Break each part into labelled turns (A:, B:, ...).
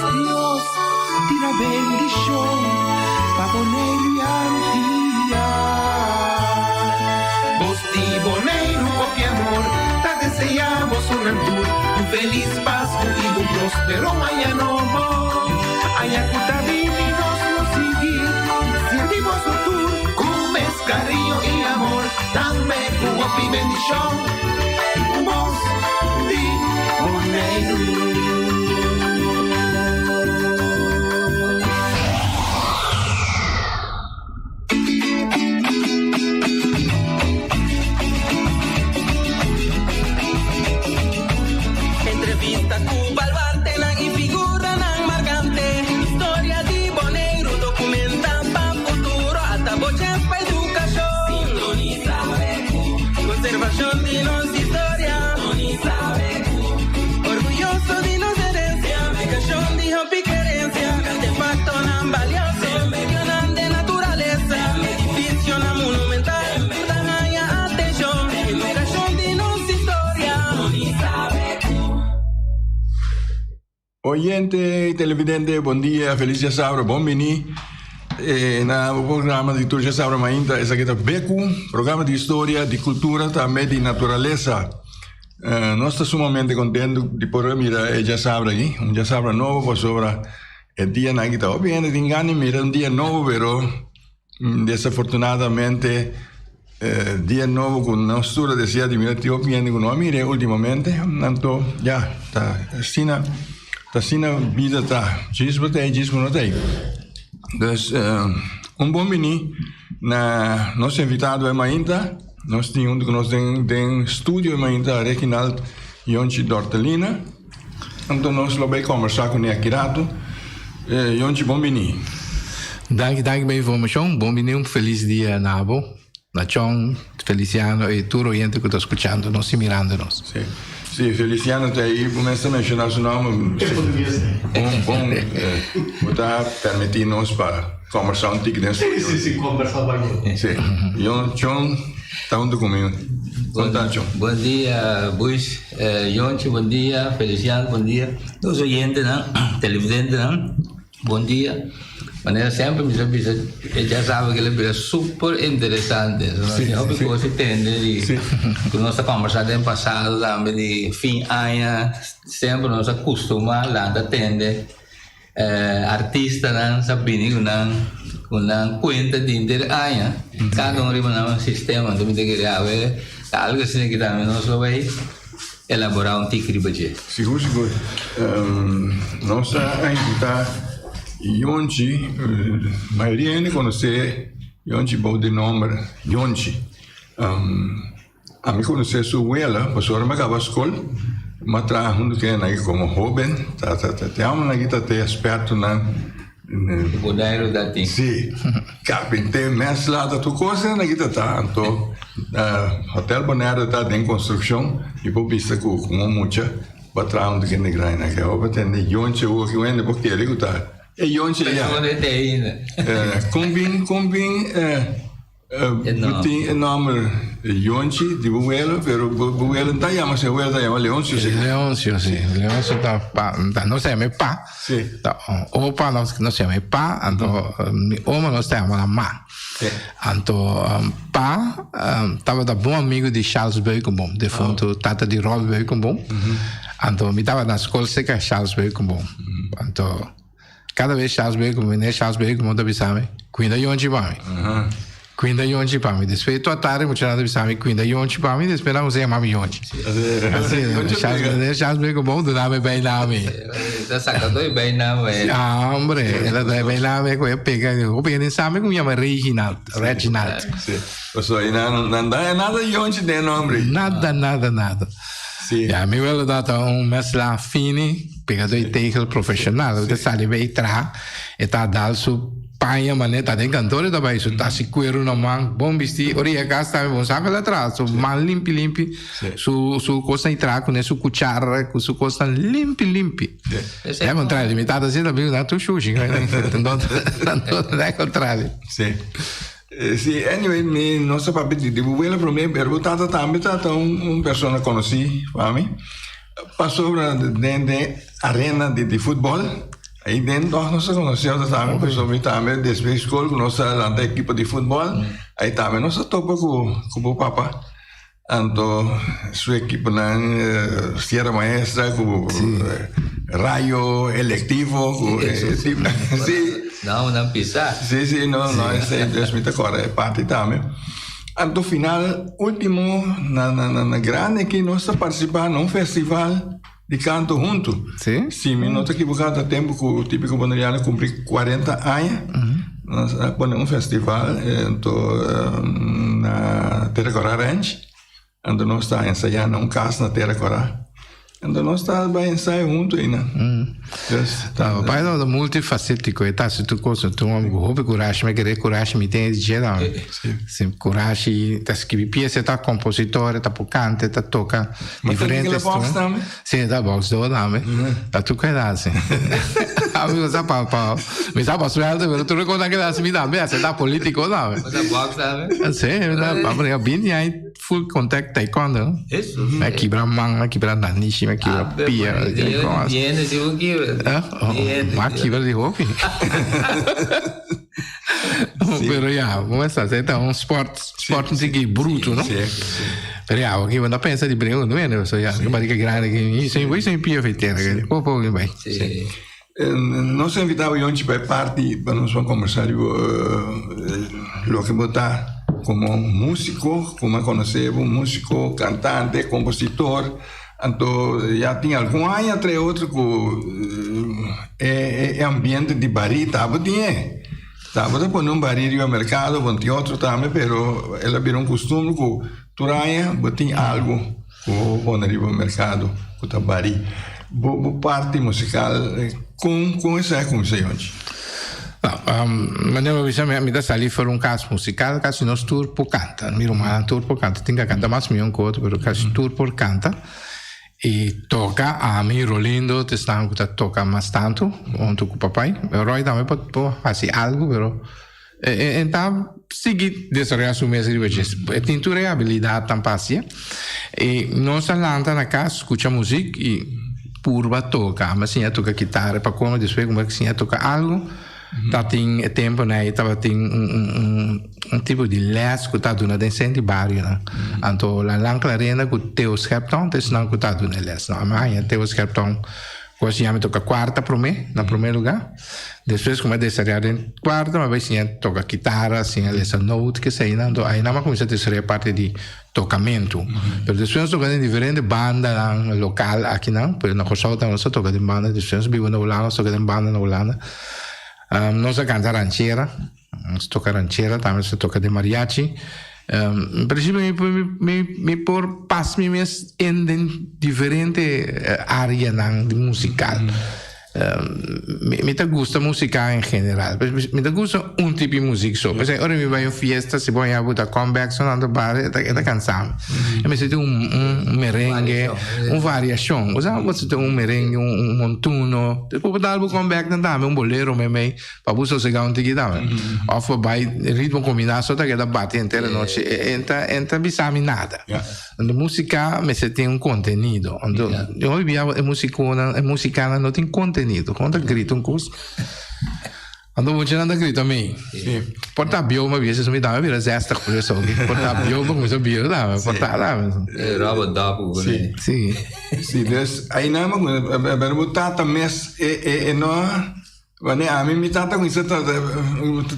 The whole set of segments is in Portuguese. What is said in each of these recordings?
A: Dios tira bendición pa' Boneiro y Antilla. Vos ti Boneiro con mi amor, te deseamos un altur, un feliz Pascua y un próspero año nuevo. Ayacuta divinos nos seguir, sentimos su tour, cumes cariño y amor, dame jugo y bendición. Vos ti Boneiro.
B: Oyente e televidente, bom dia, feliz dia sabra, bom vini. No programa de Tour Dia Sabra Mainta, essa aqui é Beco, programa de história, de cultura, também de natureza. Nós estamos sumamente contentes de poder mirar o Dia Sabra aqui, Dia Sabra novo, sobre o dia na guitarra. Obviamente, engano, mira dia novo, pero desafortunadamente, dia novo com nós estuda decía de mirar tío piende com nós mire ultimamente, então já tá sina vida tá, gismo não tem. Então, bom vini na nosso invitado é Mainta, nós temos tem estúdio em Mainta, Reginald Yonchi Dortelina. Então nós vamos conversar com ele aqui rato. Yonchi, bom vini.
C: Dank pela informação, bom vini, feliz dia Nabo. Nachon, Feliciano e tudo oyente que está escuchando, nos e mirando-nos.
B: Sì, Feliciano está aí, começa a mencionar seu nome. Bom, poder permitir-nos para conversar um pouco dentro.
D: Sim, conversar bem.
B: Sim, John está junto comigo.
E: Bom dia, Bush, Yonchi, bom dia, Feliciano, bom dia. Os oyentes, televidentes, bom dia. Maneira sempre me já sabe que ele é super interessante. Nós ficamos entendendo que nossa conversa no passado também de fim de ano, sempre nós acostumamos a atender artistas, sabendo que uma conta de ano, cada um tem um sistema, então tem que haver algo assim que também nós vamos elaborar um tique de budget.
B: Seguro. Nossa ainda Yonchi, a maioria ainda conhece Yonchi por de nome Yonchi. A mim conhece sua abuela, professora me acaba a escola, mas trabalhando que é como jovem, tá esperto na
E: Boneiro da Tim.
B: Sim, carpinteiro, mestre lá da tua coisa, na guita tá, então hotel Boneiro tá em construção e por vista com muita batraum de que negra na que eu tenho Yonchi o que vem porque ele tá e Yonchi já combin tem nome Yonchi de Buelo, pero Buelo tá chama se Buelo tá chama Leôncio.
C: Leôncio tá não se chama pá.
B: Sim.
C: Tá, opa não se chama pá, então oma nós temos a má. Então pá tava da bom amigo de Charles Beukenboom, defunto tata de Rob Beukenboom. Então me tava na escola seca Charles Beukenboom. Então cada vez Charles Beukenboom da bisame, cuida Yonchi para mim. Quindi Yonchi para mim, depois tu atare muito nada bisame, quindi Yonchi para mim, depois não sei mais Yonchi. Assim, Charles Beukenboom do nome bem nome.
E: Tá sacando bem nome.
C: Ah, hombre, ela dá bem nome, que eu peguei sabe como chama Reginald.
B: Sim. Você não dá nada Yonchi de nome.
C: Nada.
B: Sim.
C: Ja, mi willen dat een mesla fini, pegado e tegel profissional, de sali bij tra, eta dal su paia maneta de cantore da bai su tasi cuero no man, bom bisti, ori a gasta bom sabe lá atrás, su mal limpi, su costa entra com su cuchara, com su costa limpi. É contrário, limitada assim da biga, tu sushi, não é contrário.
B: Sim. Sì, anyway, nosso papel de bubuela para mim, perguntado também tá pessoa conheci, para mim, passou dentro arena de futebol, Aí dentro nós conhecemos também, pessoalmente também, desde a escola, nossa equipe de futebol, aí também nós topa com o papá. Então, sua equipe na Sierra Maestra, com raio eletivo,
E: não pisar.
B: Sim, não, esse é muito agora, é parte também. Então, final, último, na grande, que nós participamos num festival de canto junto.
C: Sim?
B: Sim, não estou equivocado, há tempo que o típico boneriano cumprir 40 anos. Nós fazemos um festival na Terra Corá Ranch. Então nós estamos ensaiando um caso na Terra Corá. Então nós estamos bem ensaiando junto aí, né?
C: O pai é multifacético, se tu coisa, tu houve coragem, mas querer coragem me tem de geral. Sim, coragem, tá escrevendo peça, tá compositor, tá canta, tá toca diferentes instrumentos. Sim, tá box do nome. Tá tu cuidado, sim. Amigo, tá pau. Me tá passando, mas tu reconhece que dá me dá bem, você tá político, não?
E: Tá box, sabe?
C: Sim, tá, mas bem aí full contact taekwondo.
E: Isso.
C: Aqui Brahman, aqui Brahmanishi, aqui Pia,
E: Viene se o que
C: Aqui vai de roupa. Pero já, vamos fazer então um esporte que bruto, não? Pero já, aqui quando pensa de brinco, não é, né? Só já, que barriga grande, que isso vai sem pia feiteira, que pouco que vai.
B: Nós invitamos ontem para parte para nós conversar o que botar como músico, como conhecemos, músico, cantante, compositor. Então, já tinha algum ano atrás outro que é ambiente de baril, estava depois num baril no mercado, tinha outro também, mas ela virou costume que Turanha tinha algo que no mercado, que o baril. Parte musical, com isso é como se ontem.
C: Mas eu vi me dá ali for um caso musical, caso nós tour por canta, miro uma tour por canta, tem que cantar mais milhão que outro, mas caso tour por canta. E toca a mim Rolindo te estão que toca mais tanto onde com o papai o Roy também pode fazer algo pero então seguir desarrollar o mesmo de tintura e habilidade tão fácil e nós lanta na casa escuta música e purba toca mas sim toca guitarra para como depois como que sim toca algo tá tem tempo né estava tem um tipo de les que tá dando de barrio né então lá na clarena que teu skepton tem não que tá dando les não mas teu skepton quase já me toca quarta para mim na primeiro lugar depois como é desarrollar em quarta mas vai sim toca guitarra sim essa note que sei não aí não mais começa a desarrollar parte de tocamento pero depois toca em diferente banda local aqui não pero na Rochelle também só toca de banda depois vivo na Holanda toca de banda na Holanda nós canta ranchera, nós toca ranchera, também se toca de mariachi. Em princípio, me por passo me em diferente área de musical. Me gusta música em geral, me gusta um tipo de música só. Por exemplo, me vai em festa, se vai a botar comeback, sonando bar, é canção. Me sente merengue, variação. Você tem merengue, montuno, depois dar o comeback também, bolero, meme, para você chegar onde que dá. Ou vai ritmo combinado, só que dá bate inteira noite, entra bisami nada. A música me sente conteúdo. Eu ouvi a música não tem conteúdo. Quando grita coisa. Quando você anda grita também. Porta bioma, às vezes me dá uma vira zesta por isso. Porta bioma, como se vira, dá. Porta lá.
E: Raba dapo,
C: né? Sim.
B: Sim, aí não, mas o tata mes não. A mim me tata com isso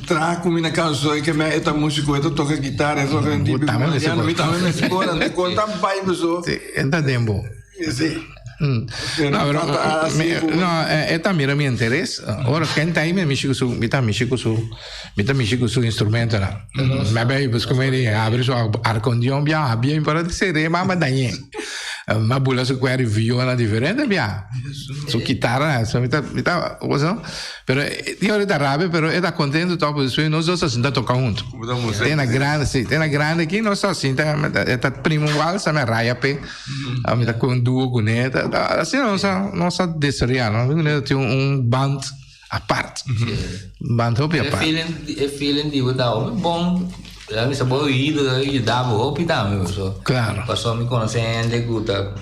B: trago me na casa que me esta música eu toco guitarra, toco tipo, me também me segura, me conta pai pessoa.
C: Entra tempo.
B: Sim.
C: É também meu interesse. Ora, quem está aí, me su instrumento lá. Me bem, pues como ele abre o ar-condicionado, bem para dizer, mas daí. Mas bula su quer viola diferente, bia. Su guitarra, me tá, cosa. Pero io da rabia, pero é da contento dopo isso, nós só assim tocar junto. Tem na grande aqui, nós só assim, tá primo valsa, me raia pe. A me tá com duo com neta. Assim nós só desarrollar, não tem band à parte. Band hopi à parte.
E: É feeling de bom. Mi sa boh io davo hopi dame so.
C: Claro.
E: Passò mi conoscende guta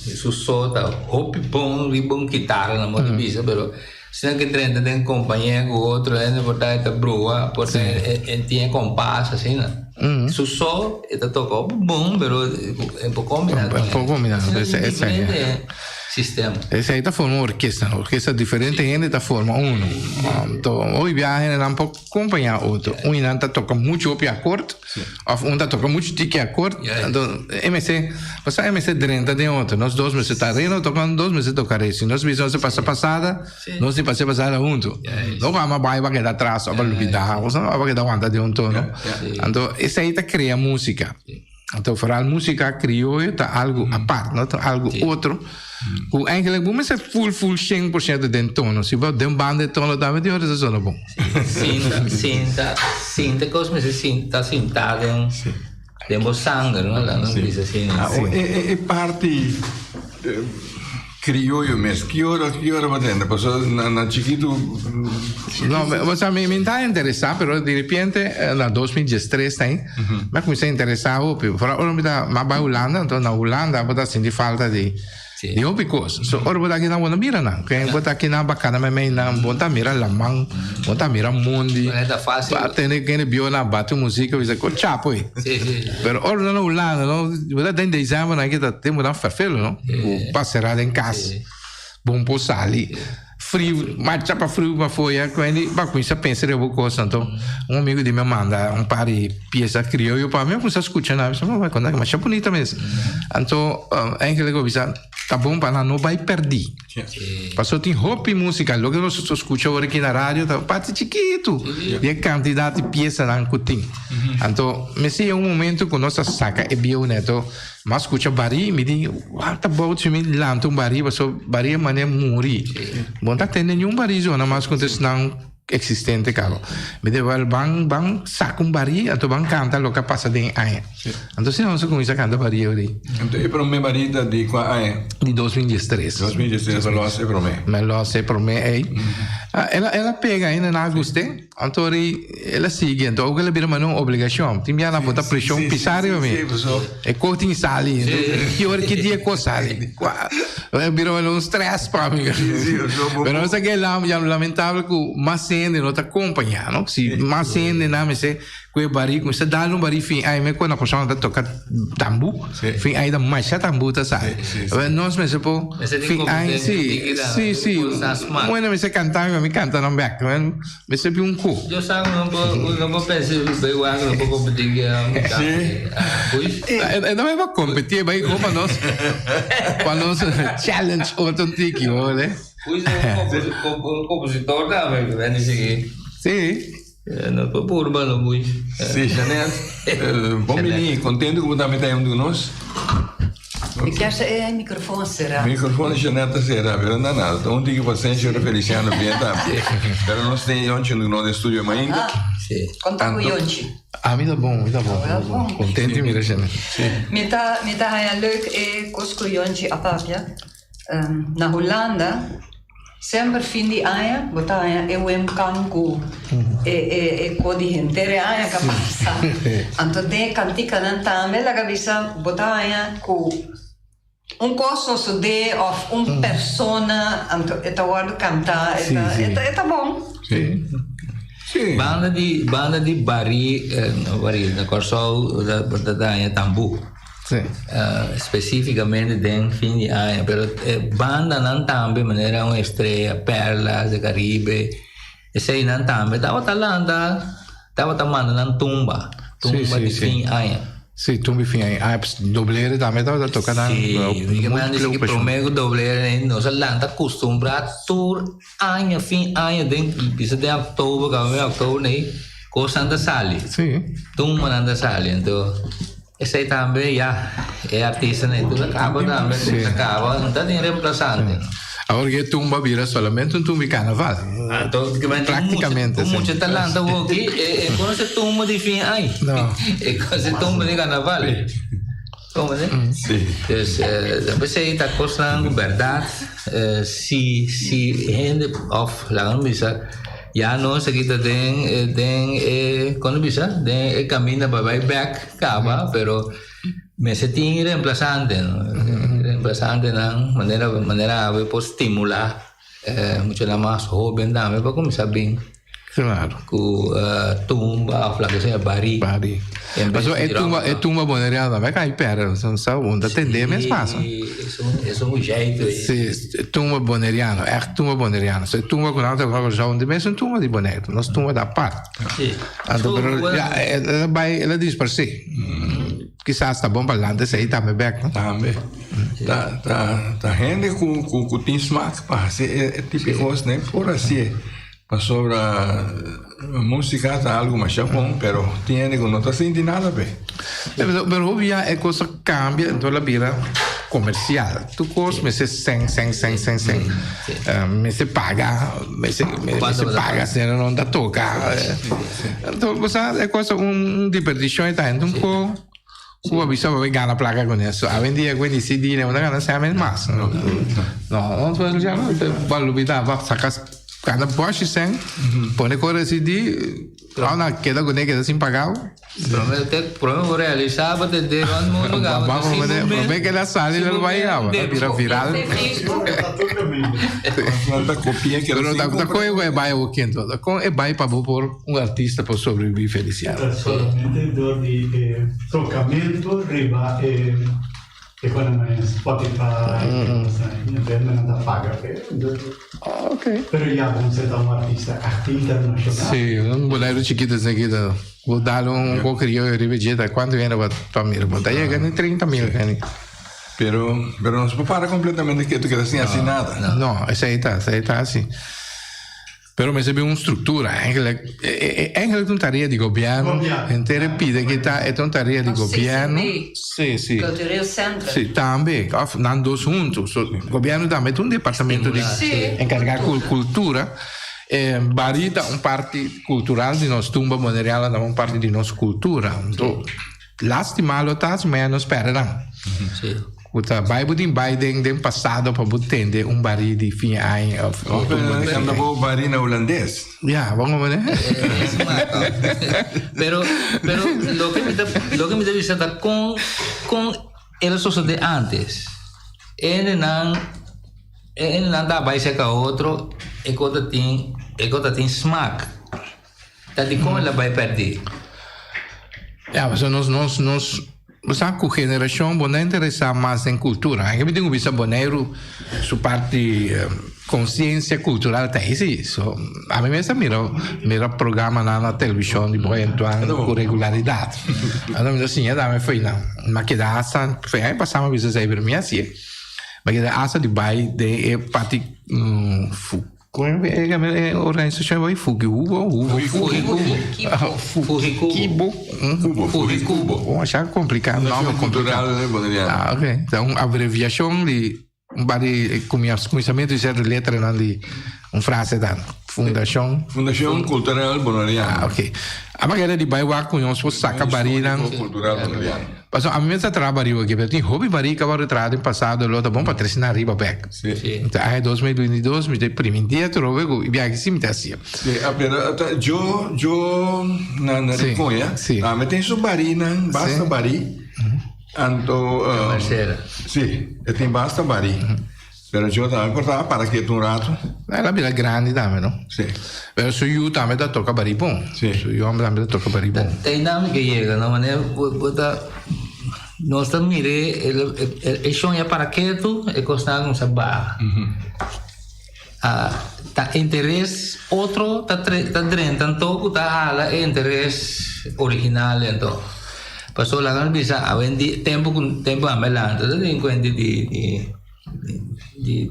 E: su sota hopi bon ribon chitarra na moda bisa però Sino que 30 tem companhia com outro, ainda botar esta brua, porque tinha compasso, assim, né? Se o sol, ele tocou bom, mas é pouco combinado.
C: É pouco combinado, esse
E: é sistema.
C: Essa aí está formando uma orquestra diferente ainda está formando um. Então, hoje viaja não pode acompanhar outro. Um ainda toca muito o acorde, um está toca muito tique acorde. Então, MC, passa MC 30 de outro. Nós 2 meses está rindo, tocando 2 meses tocar isso. Nós visamos se passa passada, nós se passa passada junto. Não vai quedar atrás, vai olvidar, vai quedar aguentar de um tono. Então, essa aí está criando música. Então, para a música criolla está algo a parte, não algo outro. O eigenlijk vamos ser full 100% de tono. Se você tem banda de tono, também de horas é bom.
E: Sinta como se sinta sentado em sangue, não é? Não diz assim.
B: E parte criollo mesmo. Que hora batendo? Passou na chiquito.
C: Não, você me está interessado, mas de repente, na 2013, mas comecei a interessar, ora me dá mais para a Holanda, então na Holanda, eu estou sentindo falta de outra coisa. So, ora botar aqui na boa mira não, que botar aqui na bacana mas na botar mira lamang, botar mira mundi.
E: É fácil.
C: Tem que bio na bate música, você co chapo aí. Pero ora na Holanda, não, botar tem dezembro na que tem mudar ferfelo, não? O passear em casa. Bom pousar ali. Frio, marcha para frio para folha, quando vai começar a pensar em alguma coisa, então amigo de meu manda par de peças crioulo para mim, começar a escutar, mas vai contar que é bonita mesmo. Então, eigenlijk obisa, tá bom para não vai perder. Passou tem hobby musical, logo nós escutamos aqui na rádio, tá parte chiquito, e a quantidade de peças lá que tem. Então, mas é momento que nós saca e bio neto, mas escuta bari, me diz, tá bom, se me lança bari, passou bari maneira morrer. Bom, tá tendo nenhum bari zona, mas quando não existente, caro. Me diz, bang saca bari, então bang canta lo que passa de aí. Então, se não se começa a cantar bari ali.
B: Então, e para mim barita de qual ano?
C: De 2013.
B: 2013, mas é para mim.
C: Mas é para mim aí. Ela pega ainda na agosto, então ela segue, então ela vira uma obrigação. Tem minha botar pressão pisar eu mesmo. É corte em sali, que hora que dia com sali. Vira um stress para mim. Mas não sei que é lamentável que mais cena não te acompanha, não? Se mais cena não me sei que bari, como se dá no bari fim, aí me quando a pessoa está tocar tambu, fim aí da mais tambu tá sai. Nós me sepo, fim aí sim. Bueno me se cantar, me canta não back, me sepo um cu.
E: Eu sabe não vou pensar bem o não vou competir
C: não é para competir, vai como para nós challenge outro tiki, olha.
E: Pois é, um compositor também, vai dizer.
C: Sim.
E: Não foi por bala, pois.
B: Sim, Janete. Bom menino, contente que você também tem de nós?
F: Ik krijg een microfoon, será?
B: Microfone Janete será, pero não nada. Então, tem que você encher o Feliciano bem, tá? Pero nós tem ontem no estúdio ainda.
E: Sim.
F: Conta com Jontje.
C: Ah, muito bom. Contente mesmo, Janete.
F: Met dat hij leuk kost com Jontje apapja. Na Holanda, sempre fim de ano, botar eu canco e codi gente aia capasa. Anto de cantica nan também la cabeça botar com costo de of persona, anto eta guardo cantar, eta bom.
B: Sim.
E: Banda de bari na Corsol da tambu. Especificamente de fim de ano, pero banda não também maneira uma estreia, Perlas do Caribe, esse aí não também estava tomando na tumba de fim de ano.
C: Sim, tumba de fim de ano, dobleiro também estava tocando.
E: Sim, mas disse que primeiro dobleiro nós lá está acostumado todo ano, fim de ano, de outubro, outubro, né? Com Santa Sali.
C: Sim.
E: Tumba Santa Sali, então esse aí também é artista, né? Tudo acaba também, acaba, não tem reemplaçante.
C: Agora que tumba vira solamente tumba de carnaval. Praticamente.
E: Muito talento aqui, é quando você tumba de fim aí.
C: Não.
E: É quando você tumba de carnaval. Como, né?
B: Sim.
E: Depois aí está costando verdade. Se gente of lá não bisa. Já não sei que tem quando bisa, tem caminho para vai back, acaba, pero me se tem reemplazante, não? Reemplazante não, maneira para estimular mucho más joven también, para comenzar bien.
C: Claro.
E: Con tumba, o la que sea, bari.
C: Bari. Mas é tumba boneriana, vai cair pera, não sabe onde atender mesmo passa.
E: Isso é um jeito.
C: Sim, tumba boneriana, é tumba boneriana. Se tumba com outra coisa, já onde mesmo tumba de boneco, nós tumba da parte.
E: Sim.
C: Ela diz para si. Quizás está bom para lá, se aí também back, não?
B: Também. Tá gente com tem smack, pá, é típico, né? Por assim. Sobre música está algo mais bom, pero tiene que não está sentindo nada bem.
C: Pero obvia é coisa cambia, então ela vira comercial. Tu cost me se sem, me se paga, me se paga se não dá toca. Então você é coisa desperdício tá então o avisa vai ganhar a placa com isso. A vendia com esse CD não dá ganhar se a mesma massa. Não vai já vai lutar, vai sacar cada boche sem, põe cor CD, lá queda com ele sem pagar.
E: Prometo realizar para ter quando mundo pagar.
C: Vamos ver que ela sai, ela vai vira viral.
B: Não copia que ela
C: da coisa é vai o quinto, é vai para por artista para sobreviver Feliciano.
D: Solamente dor de tocamento riba e quando é Spotify, não dá paga.
C: Ok.
D: Pero já vamos ser um artista internacional.
C: Sim, um boneco chiquito aqui da vou dar pouco criou e rivegeta quando vem para mim, botar aí ganha 30.000 ganha.
B: Pero não se prepara completamente que tu quer assim nada.
C: Não, essa aí tá assim. Pero me sembra uma estrutura, anche la tarefa di governo, intera pide che è una tarefa di governo. Sì. Sì, também, non dos juntos. Il governo também tem un departamento di encarregato di cultura. Barita un parte cultural di nostra tumba moneriana, da un parte di nostra cultura. Lastimalo tas, ma non sperano. Sì. Vai budin Biden den passado para butende bari di fine anno.
B: Andava bari na holandês.
C: Ja, vamos ver.
E: Pero lo que me debe ser con el socio de antes. Ele não dá vai ser com outro e quando tem smack. Tá de como ela vai perder.
C: Ja, mas nós Sa cu generação não interessa mais em cultura. Eu me tenho visto boneiro su parte consciência cultural tá isso. A mim mesmo mira programa na televisão de boa com regularidade. Então me assim, dá me foi não. Mas que dá asa, foi aí passamos vezes aí para mim assim. Mas que dá asa de bai de parte como é a organização vai Fugicubo. Vamos achar complicado o nome
B: cultural, né,
C: ok. Então, abreviação de conhecimento de certa letra ali, uma frase da Fundação
B: Cultural Bonariana.
C: Ok. A maneira de bairro com nós for saca barina.
B: Cultural Bonariana.
C: Mas a minha trabalho aqui, eu tenho hobby bari que eu retrado em passado, lo tá bom para treinar riba back.
B: Sim.
C: Então, aí 2022 me dei primeiro dia, trovo e viagem sim me assim.
B: Sim, eu na Riconha, me tem su barina, basta bari. Anto sim, tem basta bari. Pero eu também cortava para que um rato.
C: Ela vira grande também, não?
B: Sim.
C: Pero se eu também dá toca bari bom.
B: Sim.
C: Se eu também dá toca bari bom.
E: Tem nome que chega, não maneira, nós também ele sonha para que tu e costar com essa barra. Tá interesse outro tá dentro, tanto tá ala interesse original então. Passou lá não bisa a vender tempo a melanda, tem quanto de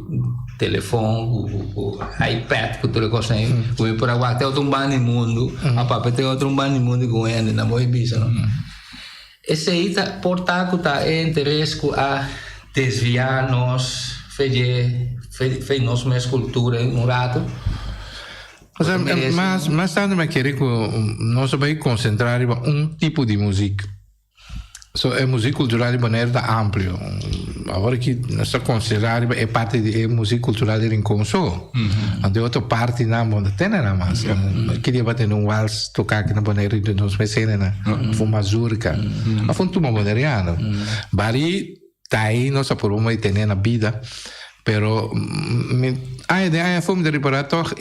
E: telefone, o iPad, que tudo coisa aí, o por agora tem outro banho no mundo, a papel tem outro banho no mundo com ele, na boa bisa, não? Esse aí tá portátil tá interesse a desviar nós, fez nossa cultura um rato.
C: Mas também querer que nós vai concentrar em tipo de música. A música cultural de maneira ampla. Agora que nós consideramos é parte da música cultural de Rinconso. De outra parte, não tem nada mais. Queria bater um vals, tocar aqui na maneira de nós mecenas, foi mazurca. Mas foi tudo boneriano. Bari, tá aí, nós apuramos e tem na vida. Pero ai fome de reparar toch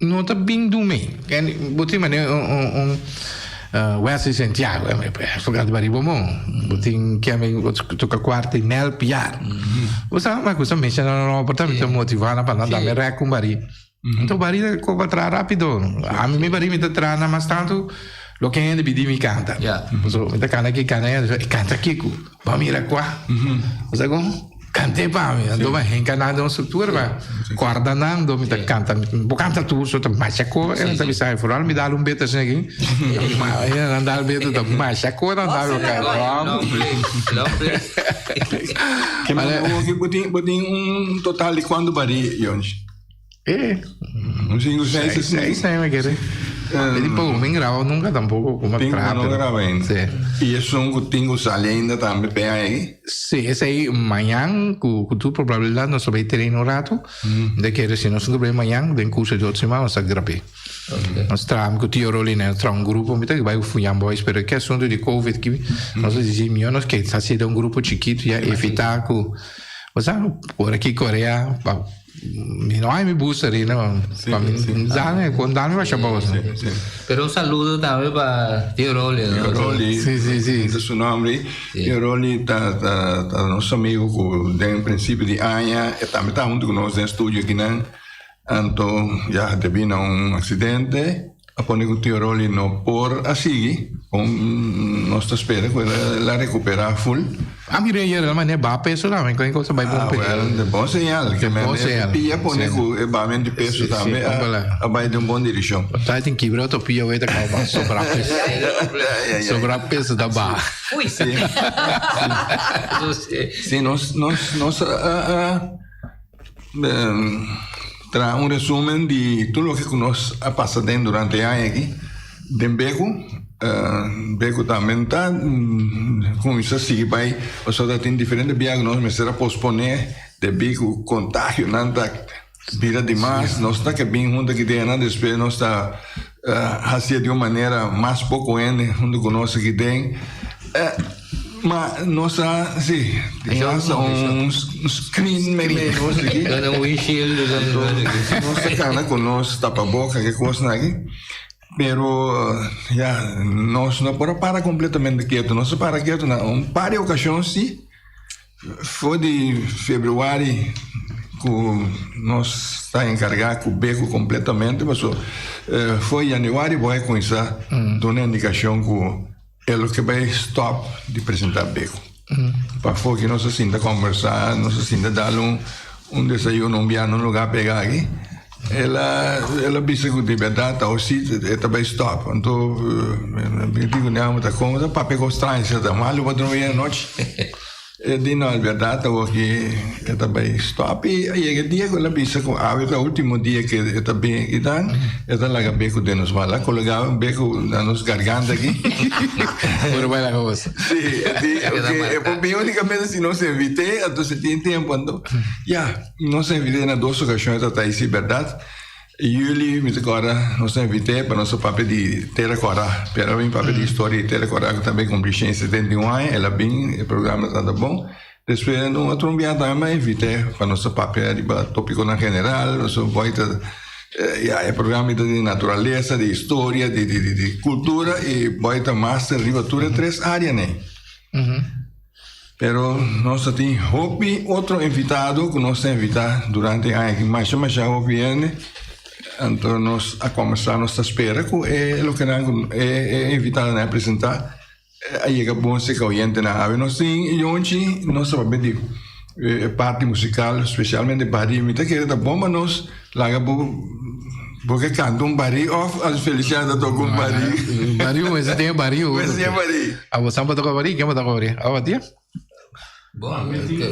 C: não tá bem do meio. Botem Wesley Santiago, focar de bari bom. Botem que me toca quarta e nel piar. Você mas coisa mexe no apartamento motivada para andar me recom bari. Então bari co para rápido. A mim me bari me tra na mas tanto lo que gente pedi me canta. So me canta aqui canta aqui. Vamos ir qua. Você como cante pa mi, ando ba encanado no structura ba guardando mi canta tu so ta machako e ta bisa fural mi dá beta assim aqui ma andar beta ta machako não dá o cara
B: que mas o botin total de quando bari Yonji não sei se
C: me quer Ele pouco me grava nunca tampoco como
B: trap. Não grava ainda. Sim. E esse som que tenho sale ainda também bem aí?
C: Sim, esse aí amanhã com tu probabilidade nós vai ter um rato. De que se nós não amanhã de curso de outra semana nós gravei. Nós tram com o tio Rolina, nós tram grupo, me que vai fuyar boys, pero que assunto de Covid que nós dizíamos nós que está sendo grupo chiquito já evitar que você por aqui Coreia não é me busca ali não para mim já quando dá me vai chamar você
E: pero saludo também para Tio Rolly
B: sim é seu nome Tio Rolly tá nosso amigo do princípio de Anha e também tá junto conosco no estúdio aqui né então já teve acidente a pone con Tio Rolly no por así con nostra spera la recupera full
C: a mi rei era mané ba peso la con cosa vai bom
B: de bom señal que me pia pone con ba men de peso também a vai de uma boa direção
C: tá tem que broto pia vai da calma sobra peso da ba
B: sim nós tra un resumen de tudo o que nós passamos durante o ano aqui de Beco também está com isso assim vai o senhor tem diferentes diagnósticos mas será posponer de Beco contágio não está vira demais nós está que bem junto que tem nada depois nós está fazendo de uma maneira mais pouco ainda junto conosco que tem mas nossa sim um screen meio aqui
E: um windshield
B: nossa cara conosco tapa boca que coisa aqui pero já nós não pode parar completamente quieto nós para quieto não par de ocasiões sim foi de fevereiro que nós está encarregado com o Beco completamente mas foi janeiro vai começar dando uma indicação que é o que vai stop de apresentar Beco. Para que nós se sinta conversar, nós se sinta dar desayuno, num lugar pegar aqui. Ela disse que de verdade, o sítio, ela vai stop. Então, eu digo, não, muita coisa, para pegar os trens, está mal, eu vou dormir à noite. De não, é verdade, que ela vai stop. E aí, o dia que ela disse que o último dia que ela bem, então, ela larga Beco de nos vai colocava Beco na nossa garganta aqui.
C: Por vai lá com você.
B: Sim, porque unicamente se não se evite, então se tem tempo, então, já, não se evite nas duas ocasiões, até isso é verdade. Jullie met agora nós invitei para nosso papel de Terracora, para o papel de história de Terracora que também cumpri 71 anos, ela bem, o programa está bom. Depois no outro dia também invitei para nosso papel de tópico na general, nosso boita é programa de natureza, de história, de cultura e boita master ribatura três áreas, né? Pero nós temos outro invitado que nós invitamos durante a ano, mas já viene. Então nós a começar nossa espera que é o que é invitado a apresentar aí é bom ser cliente na ave nós tem hoje nossa papel parte musical especialmente bari me tá querendo bom mas nós larga porque canta bari off as felicidades do com bari
C: mas tem bari
B: a
C: você não toca bari quem vai tocar bari a batia
E: bom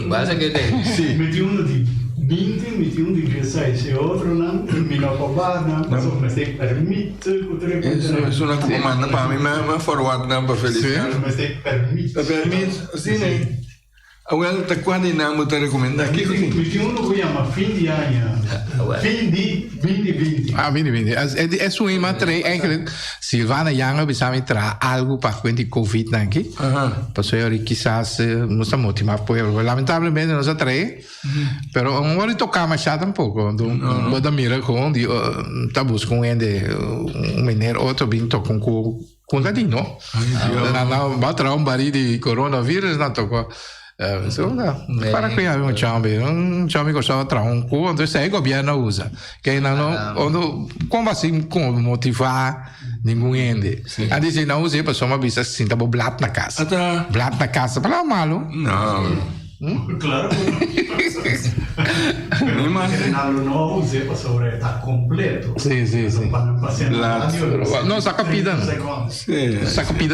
E: basta que tem
D: meti um de 20, meti um de 16 e outro não, me não cobrar, mas tem permite
B: isso não comanda para mim mas forward não para felicidade
D: mas tem permite
B: assim né Well, tá quando não me recomendar aqui.
D: 21 que chama fim de ano. Fim de 2020.
C: Ah, 2020. É sua irmã três, eigenlijk. Silvana Younger bisa entrar algo para com Covid aqui. Passou eu quizás não está motivado por ele. Lamentavelmente não está três. Pero um hora tocar mais chato um pouco. Então, vou mira com de tá buscando um mineiro outro bem tocando com ladino. Não, vai trazer baril de coronavírus não tocou. Para que havia um chame gostava de trazer cu, então isso aí o governo usa. Que não, como assim, como motivar ninguém ende. A dizer não usei para só uma vista assim, tá bom, blat na casa. Blat na casa, para malo.
B: Não.
D: Claro. Não usei para sobre está completo.
C: Sim. Não saca pida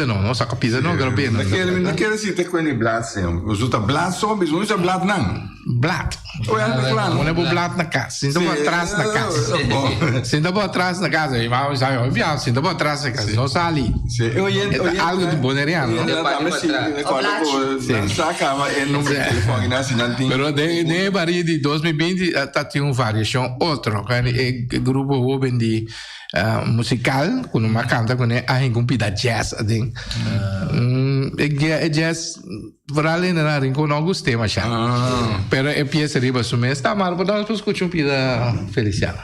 C: não. Saca pida não quero ver.
B: Não quero se ter coisa de blat sim. Usa blat só, mas usa blat não.
C: Blat. Não é blat na casa. Sinto para atrás na casa. Sinto para atrás na casa. Irmão, já eu vi, sinto para atrás na casa. Não sai ali. Algo de boneriano.
B: Saca, é não
C: Pero de baril de 2020 tinha variação outro, que grupo jovem de musical, quando uma canta com a gente compida jazz, assim. Jazz para além da rincon não gostei mais já. Pero é pieza riba sume está mal, para nós escutar um pida Feliciana.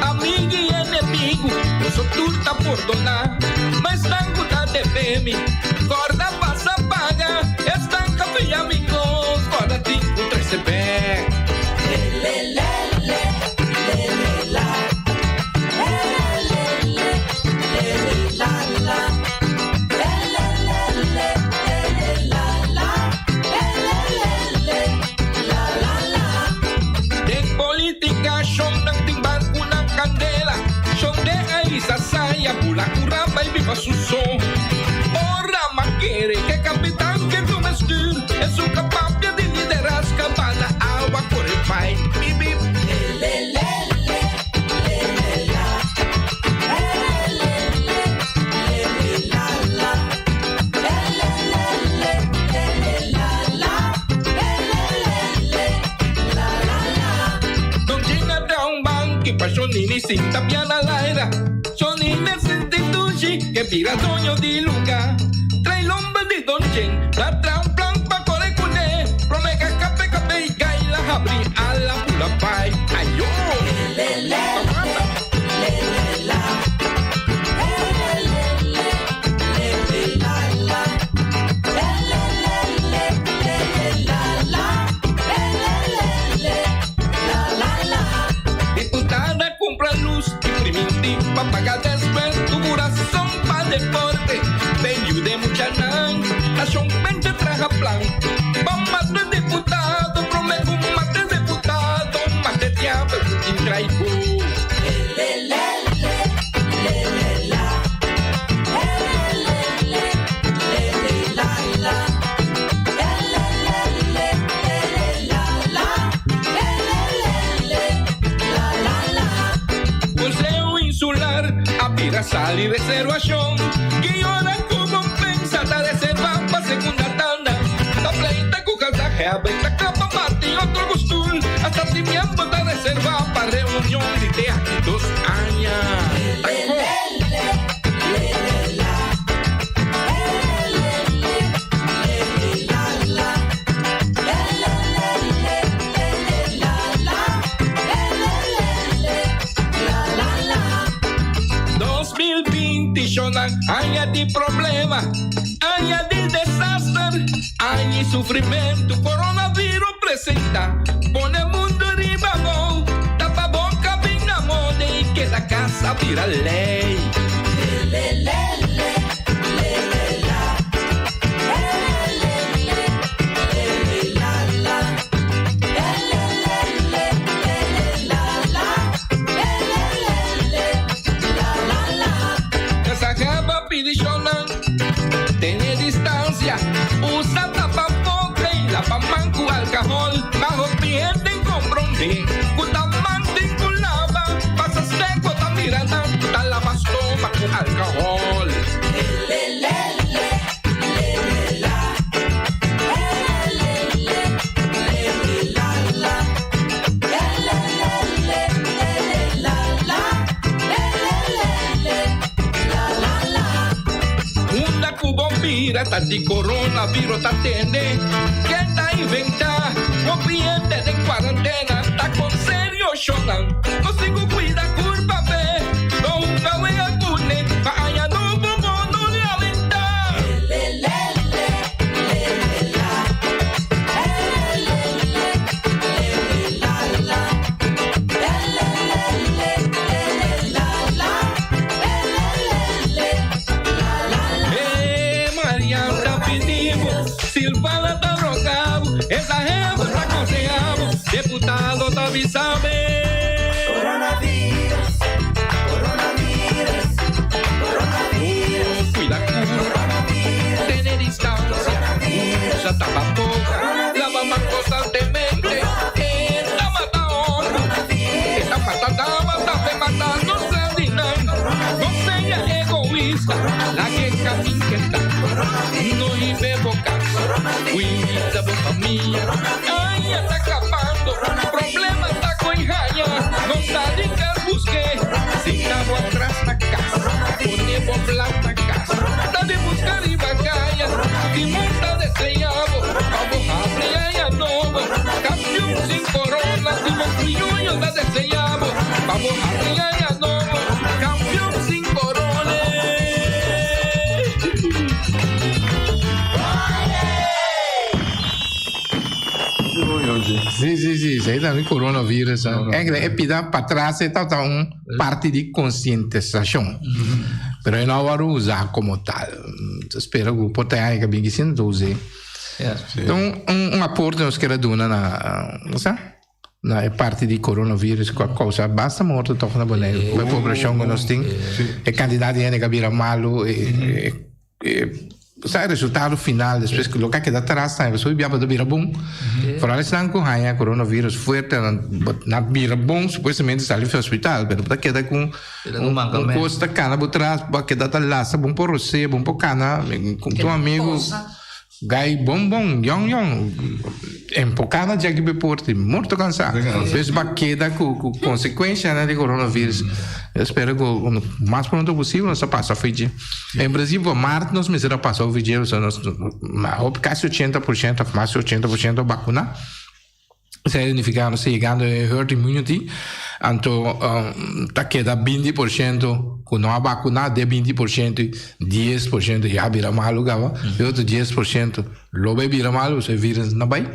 G: Amigo e inimigo, eu sou tudo a perdonar. Mas tanto da deveme, corda passa paga. Estanca bem amigos, fora de o 3CB. De política, show esa saia, pula curramba y viva su son. Ora maquere, que capitán que tú me escur, es un capaz de liderar, campana, agua por el pai. Bibi. Sonini sinta piana laira, sonini sentituji que vira doño di lugar. Trae lomba di donchen, la tran plan pa core cune, promega cape cape y caila habri a la pula pai. Ayo, paga después tu corazón pa' deporte. Vengo de mucha nan, nación vente traja plan. Vamos más de diputado, prometo más de diputado, más de diablo y traigo. Salir reservación, que hora como pensada reserva pa' segunda tanda. La pleita con calzaje a venta capa mate y otro gustul. Hasta si miembro da reserva pa' reunión de aquí 2 años. Aña de problema, aña de desastre, aña de sufrimiento, coronavirus presenta, pone el mundo arriba, tapa boca, venga mone y que la casa vira ley. tapa con alcohol. Una cubombira tati coronavirus tatene que está inventada, moviente de cuarentena, está con serio shonan, consigo cuida curva ve, no una wea cune, vaya no bobo no le aventa. Mariana pedimos, Silvana está rogado, esa jefa está correado, deputado está avisado.
A: Coronavirus, coronavirus, coronavirus,
G: Cuida
A: coronavirus,
G: tener distancia, usa tapaboca, lava más constantemente, está matando, está matando sardinando, no sea egoísta, la que camina que está, no ibe boca, cuida de familia, ay, está escapando, problema está con Jaya, no sabe que busque, si estamos atrás la casa, ponemos plata casa, está de buscar y bacalla, y monta deseado, vamos a abrir allá no, campeón sin corona, y los criollos la deseamos, vamos a abrir allá no, campeón sin corona.
C: Sim, isso aí também coronavírus. É pida para trás, tá parte de conscientização. Pero eu não vou usar como tal. Espero que o potencial que bem que use. Então, aporte nós queremos dar na parte de coronavírus, qualquer coisa, basta morto, toca na boneca. A população que nós temos, é candidato que vira malo, o resultado final, depois que o que dá atrás, a pessoa vira bom. Para eles não correm coronavírus forte, não vira bom, supostamente sai do hospital, mas para quedar com costa cana por trás, para quedar tá laça, bom por você, bom por cana, com teu amigo. Gai bom, young, empocada já que be porte, morto cansado. Depois baqueda com consequência de coronavírus. Eu espero que o mais pronto possível nós passa a Fiji. Em Brasil, em março, nós mesmo passou o vídeo, nós quase 80%, mais de 80% vacuna. Se unificando, chegando a herd immunity, então tá queda 20% com não vacinar, de 20%, 10% já vira malo, e outro 10% logo vira malo, se vírus não vai.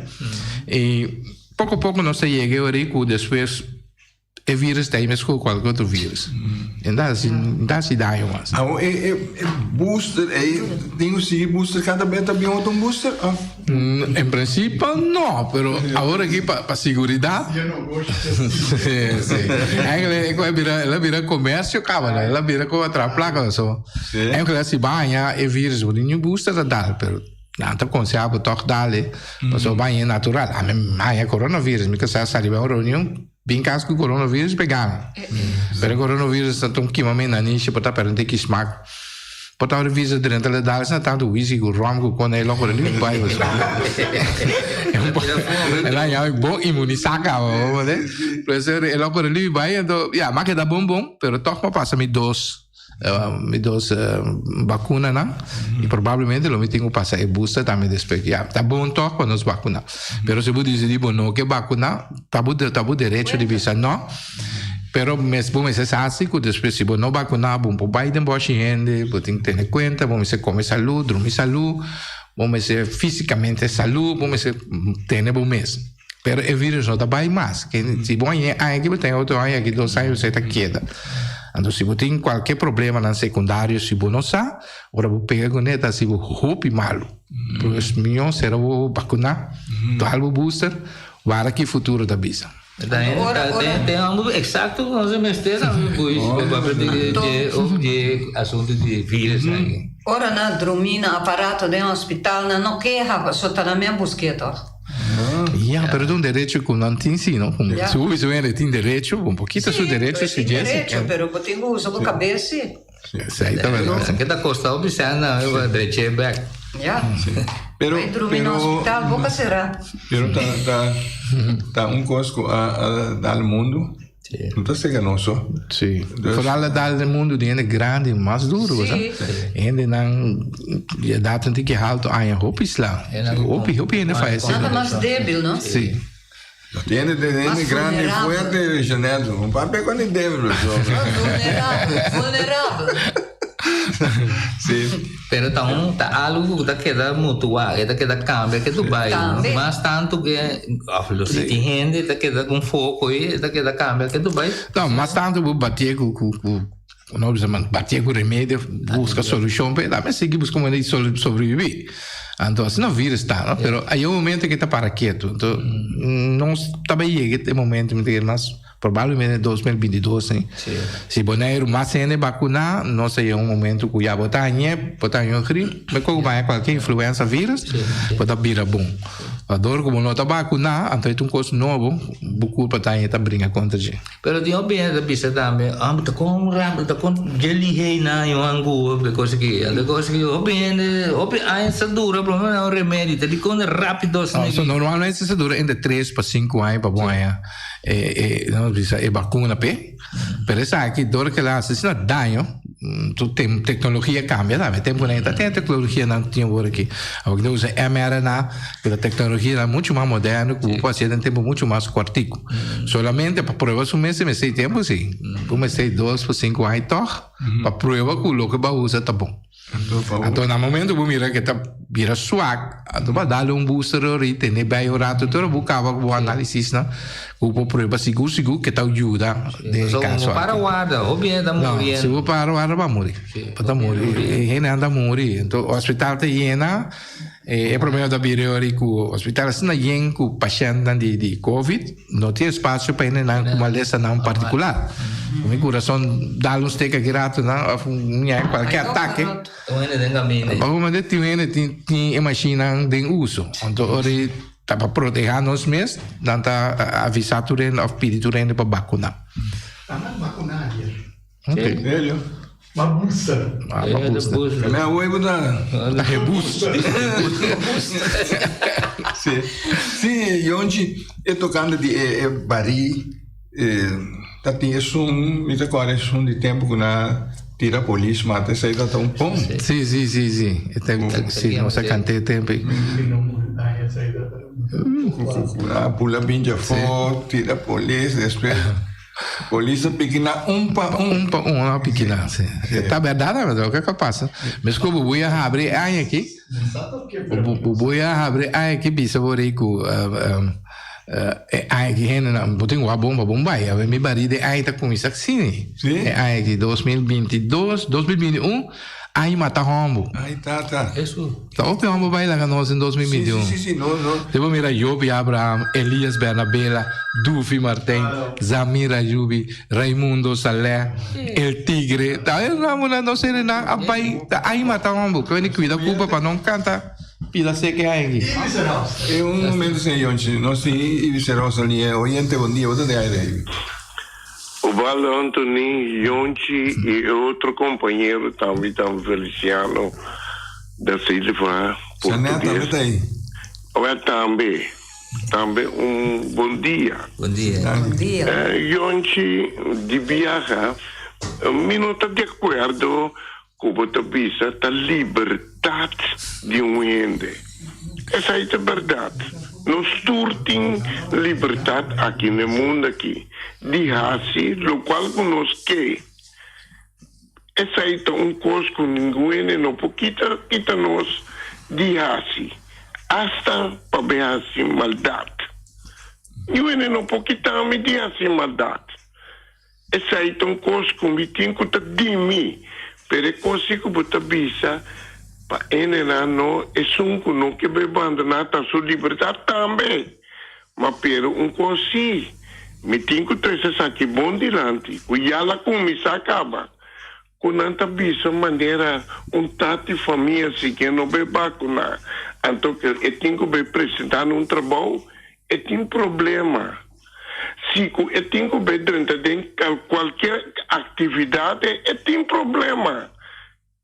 C: E pouco a pouco nós chegamos a rico, depois o vírus tem mais com qualquer outro vírus. Então, se dá mais.
B: Booster, tem o seguinte booster, cada vez também outro booster?
C: Em princípio, não, mas agora aqui para segurança.
D: Eu não gosto
C: Ela vira comércio, cara, ela vira com outra placa só. É que se banha e vírus, o nenhum booster dá, mas não tá considerado toque dali, mas o banho é natural. A minha coronavírus, me que sai uma reunião, bem caso que o coronavírus pegar. Mas o coronavírus está tão queimamento na niche, para perguntar que smack. Pode ter visa dentro da dali, não tanto whisky, o rum, o cone, logo ali vai. Ela é bom imunizar, né? Por isso, ela logo ali vai, então, mas que dá bom, mas toque passa me dos vacunas, né? E provavelmente eu tenho que passar a booster também depois. Tá bom toque para nos vacinar. Mas se você dizer, não, que vacinar, tá bom direito de visa, não. Pero mesmo é assim que depois se não vacinar, bom, vai de boa gente, tem que ter em conta, bom, se come saúde, dormir saúde, bom, se fisicamente saúde, bom, se ter bom mesmo. Pero o vírus não vai mais. Se bom, aqui tem outro ano, aqui 2 anos, você está quieta. Então, se você tem qualquer problema na secundária, se você não sabe, agora você pega com ele, se você roupa malo. Por isso, melhor será vacinar, dar o booster, para que o futuro da visa.
E: Tem algo exato que nós mestemos de assunto de vírus.
F: Ora na dormina aparato de hospital não queja só tá na minha busqueta.
C: Pero tem direito que não tem sim, não? Se o usuário tem direito, pouquinho seu direito se diz.
F: Direito, pero eu tenho uso a cabeça.
C: Sei também.
E: Que tá costando observar, eu vou dizer back.
F: Ja.
B: Pero,
F: Vai dormir no hospital, boca será.
B: pero tá coisa al mundo. Não está seganoso.
C: Sim. Vooral dat het mundo die grande, mais duro,
F: Sim.
C: En dan je dat een tikje haalt aan je hoppies lang. Hoppie in de faz.
F: Nada mais débil, não?
C: Sim.
B: Tiene grande e fuerte, Janello. Um papel com ele débil.
F: Vulnerável.
B: Sim.
E: Pero então, tá algo que queda mutual, que queda cambia que Dubai. Mas tanto que a velocidade rende, tá queda com foco e tá queda cambia que Dubai.
C: Então, mas tanto vou bater com bater com remédio, busca solução, mas seguimos como ele sobreviver. Então, assim não vira está, não? Pero aí é o momento que está para quieto. Então, não está bem chegando o momento, mas provavelmente em 2022, hein? Se boneiro mais ainda vacinar, não sei um momento que já botar em crime, mas como vai qualquer influenza vírus, pode virar bom. Agora como não está vacinar, então é coisa novo, bucu para tá brincar contra gente.
E: Pero tinha bem da pista também, tá com rápido, tá com jelly na em angu, coisa que essa dura, problema é um remédio, tá com rápido.
C: Normalmente essa dura entre 3 para 5 anos para bom não precisa é vacuna pe, pero essa aqui dor que lá se não dano, tu tem tecnologia cambia, sabe? Tempo nem tá tem tecnologia não tinha agora aqui, agora usa mRNA, que a tecnologia é muito mais moderna, que o paciente tem tempo muito mais curtico. Solamente para provar o mês sei tempo sim, o mês sei 2 para 5 anos para provar que o local vai usar tá bom. Então, no momento que mira que tá vira suave, então vai dar booster ali, tem bem orado, todo buscava o análise, né? O prova seguro que tá ajuda de caso.
E: Para o ar, ou bem da morrer.
C: Se o para o ar vai morrer, pode morrer, ele anda morrer. Então, o hospital tá llena, é problema da birori que o hospital está lleno com paciente de COVID, não tem espaço para ele não uma lesão não particular. O meu coração dá uns teca girato, não, qualquer ataque. Alguma tem imagina de uso. Então, ori tá para proteger nós mesmos, não tá avisar tu rende ou pedir tu rende para vacinar.
D: Tangan vacunar ya.
C: Ok.
B: Velho.
D: Babusa.
B: É minha uiva da
C: Rebusta.
B: Sim, onde é tocando de Bari, tá tem me agora é de tempo que na tira a polícia, mata essa aí tá tão bom.
C: Sim. Sim, nossa cantei tempo.
B: A pula binja fora, tira a polícia, depois a polícia pequena
C: uma pequena. Tá verdade, mas o que passa? Mas como vou abrir aqui, bisa vorrei que rende botem uma bomba aí, me baride aí tá com isso assim. Aí que 2022, 2021 aí mata rombo.
B: Aí tá.
C: Isso. Tá o rombo vai lá com nós em 2021.
B: Sim, não.
C: Depois mira Jobi Abraham, Elias Bernabela, Dufi Martin, Zamira Jubi, Raimundo Salé, El Tigre. Tá não sei nada, aí mata rombo. Que ele cuida culpa para não cantar. Pila seca aí.
B: É momento sem onde nós e Vicerosa ali é oriente bom dia, você tem aí.
H: O Valdo Antoni, Yonchi e outro companheiro também, Feliciano, da Silva Português. Também bom dia.
E: Bom dia.
H: Yonchi de viajar, me não está de acordo com a liberdade de ende. Essa é a verdade. Nós temos liberdade aqui no mundo aqui. De raça, o qual nós quer. Essa é uma coisa que ninguém não pode quitar nós de raça. Hasta para ver assim maldade. Ninguém não pode quitar-me de assim maldade. Essa é uma coisa que me tem que estar de mim. Pero consigo botar bisa para ele não é que não que vai abandonar a sua liberdade também. Mas pero consigo me tem que ter essa aqui bom dilante. O ela começa acaba. Com tanta bisa maneira tati família se que não vai vacinar. Então que eu tenho que apresentar um trabalho, tem problema. se tem que ver durante qualquer atividade, tem problema.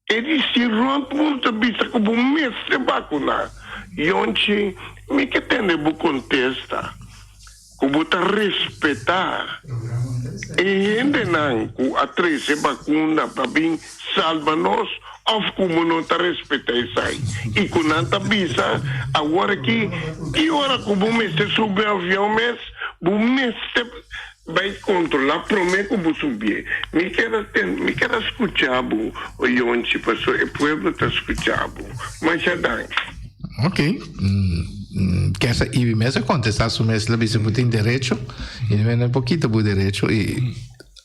H: Ele se rompe muito vista como um mês de vacuna. E onde me que tem de contesta, como tá respeitar. E ainda não, a 13 vacuna para vir salva nós, ou como não tá respeitar isso aí. E com nanta bisa, agora que hora como mês de subir avião mês, o mês vai controlar, prometo que vou subir. Me quero escutar, o Yonchi, pessoal, o povo está escutando. Mas já dá.
C: Ok. Que essa e mesmo contestar se mesmo la bisa tem direito e não é pouquinho por direito e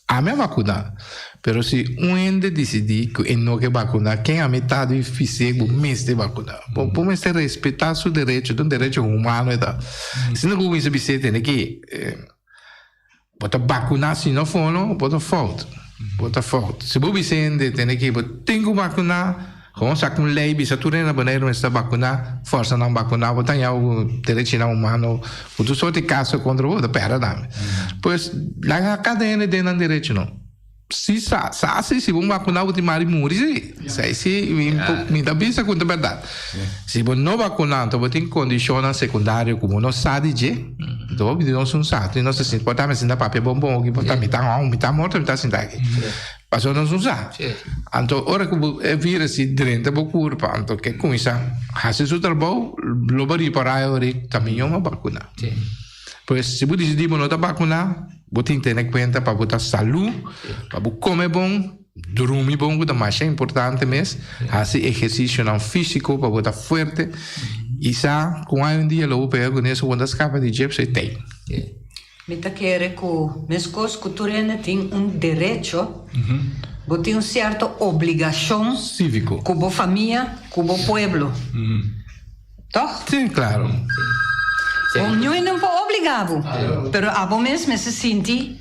C: a minha vacuna. Pero se ende decidir que não quer vacunar, quem a metade e fizer o mês de vacunar. Por mês de respeitar seu direito, um direito humano e tal. Se não começa a dizer que bota vacunar se não for, não, bota falta. Se você tem que tem que vacunar, como se com lei, bisa tu na banheiro está vacunar, força não vacunar, bota aí o direito humano, o tu só te caso contra o outro, pera dame. Pois lá a cadeia de não direito não. Se vão vacunar o timari morre, se me dá bisa com a verdade. Se vão não vacunar, então tem condições secundárias como não sabe de, então não são sabe, não se sente, pode estar me papel bombom, que pode estar me tá morto, me tá sentado aqui. Passou não são sabe. Então ora que é vírus se drenta por curva, então que com isso, faz o trabalho, logo reparar ori também uma vacuna. Pois se você decidir não vacunar, você tem que ter conta para botar saúde, para comer bom, dormir bom, que é mais importante mesmo, fazer exercício não físico para botar forte, e ça, com um dia logo pega com isso, quando escapa de jeito você tem.
F: Me tá querendo que as coisas que tu tem direito, você tem certa obrigação
C: cívico,
F: com a família, com o povo. Toch?
C: Sim, claro.
F: Não é obrigado, mas a bom mesmo se sente,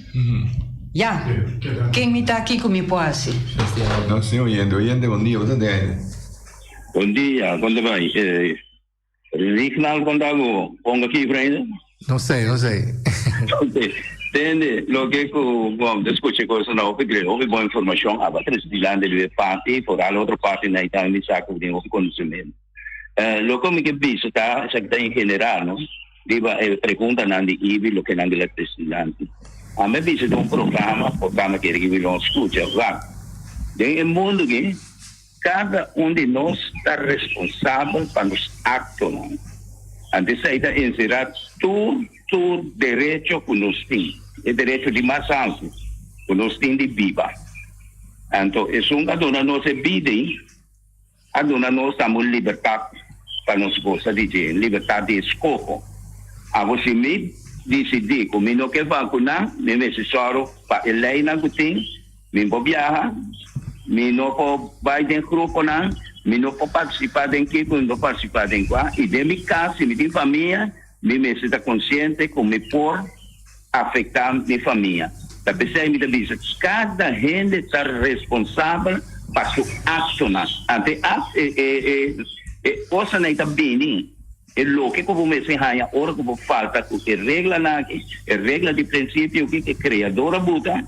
F: quem me está aqui comigo assim?
B: Não, senhor Oyende, bom dia, você tem?
I: Bom dia, quando vai? Regional Condago, ponga aqui para ele?
C: Não sei.
I: Entende? Lo que bom, discute coisa não, porque houve boa informação, a três bilhões de parte, por a outra parte na Itália, me saco de um conhecimento. Lo que me que visto tá, já que em general, não? Diba, pergunta não de IBI, lo que não de eletricidade. A mim visto de programa que ele não escuta, lá. Em mundo que cada de nós está responsável para os atos, não? Antes aí está encerrado todo direito que nós temos, o direito de mais alto, que nós temos de viva. Então, isso é dona nossa vida, a dona nós temos liberdade para nós possa dizer, liberdade de escolha. A você me decidir que eu não quero vacunar, me necessário para a lei não tem, me vou viajar, me não vou vai em grupo não, me não vou participar em que, não vou participar em qual, e de minha casa, me de família, me está consciente que me pode afetar minha família. Da pessoa me diz, cada gente está responsável para sua ação. Até coisa não está bem, é lo que como me se hanya ora como falta que regra na que regra de princípio que criadora buta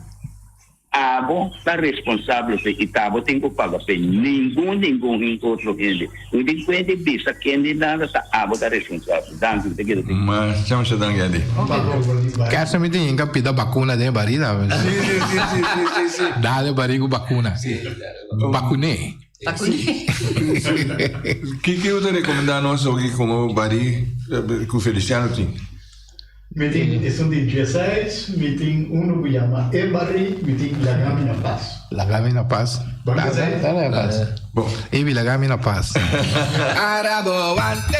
I: abo está responsável por que tabo tem que pagar para ninguém outro gente o de quando vista que nem nada está abo está responsável danke te quero
B: mas chama se danke ali
C: quer se me tem que pedir vacuna de barida sim dá barigo vacuna vacune
B: que você recomenda nós aqui como bari que o Feliciano tem?
D: Me tem são de 16, me tem que chama Ebari, me tem Lagamina Paz.
C: Lagamina Paz. Bom, Ebi Lagamina Paz.
G: Paraboante,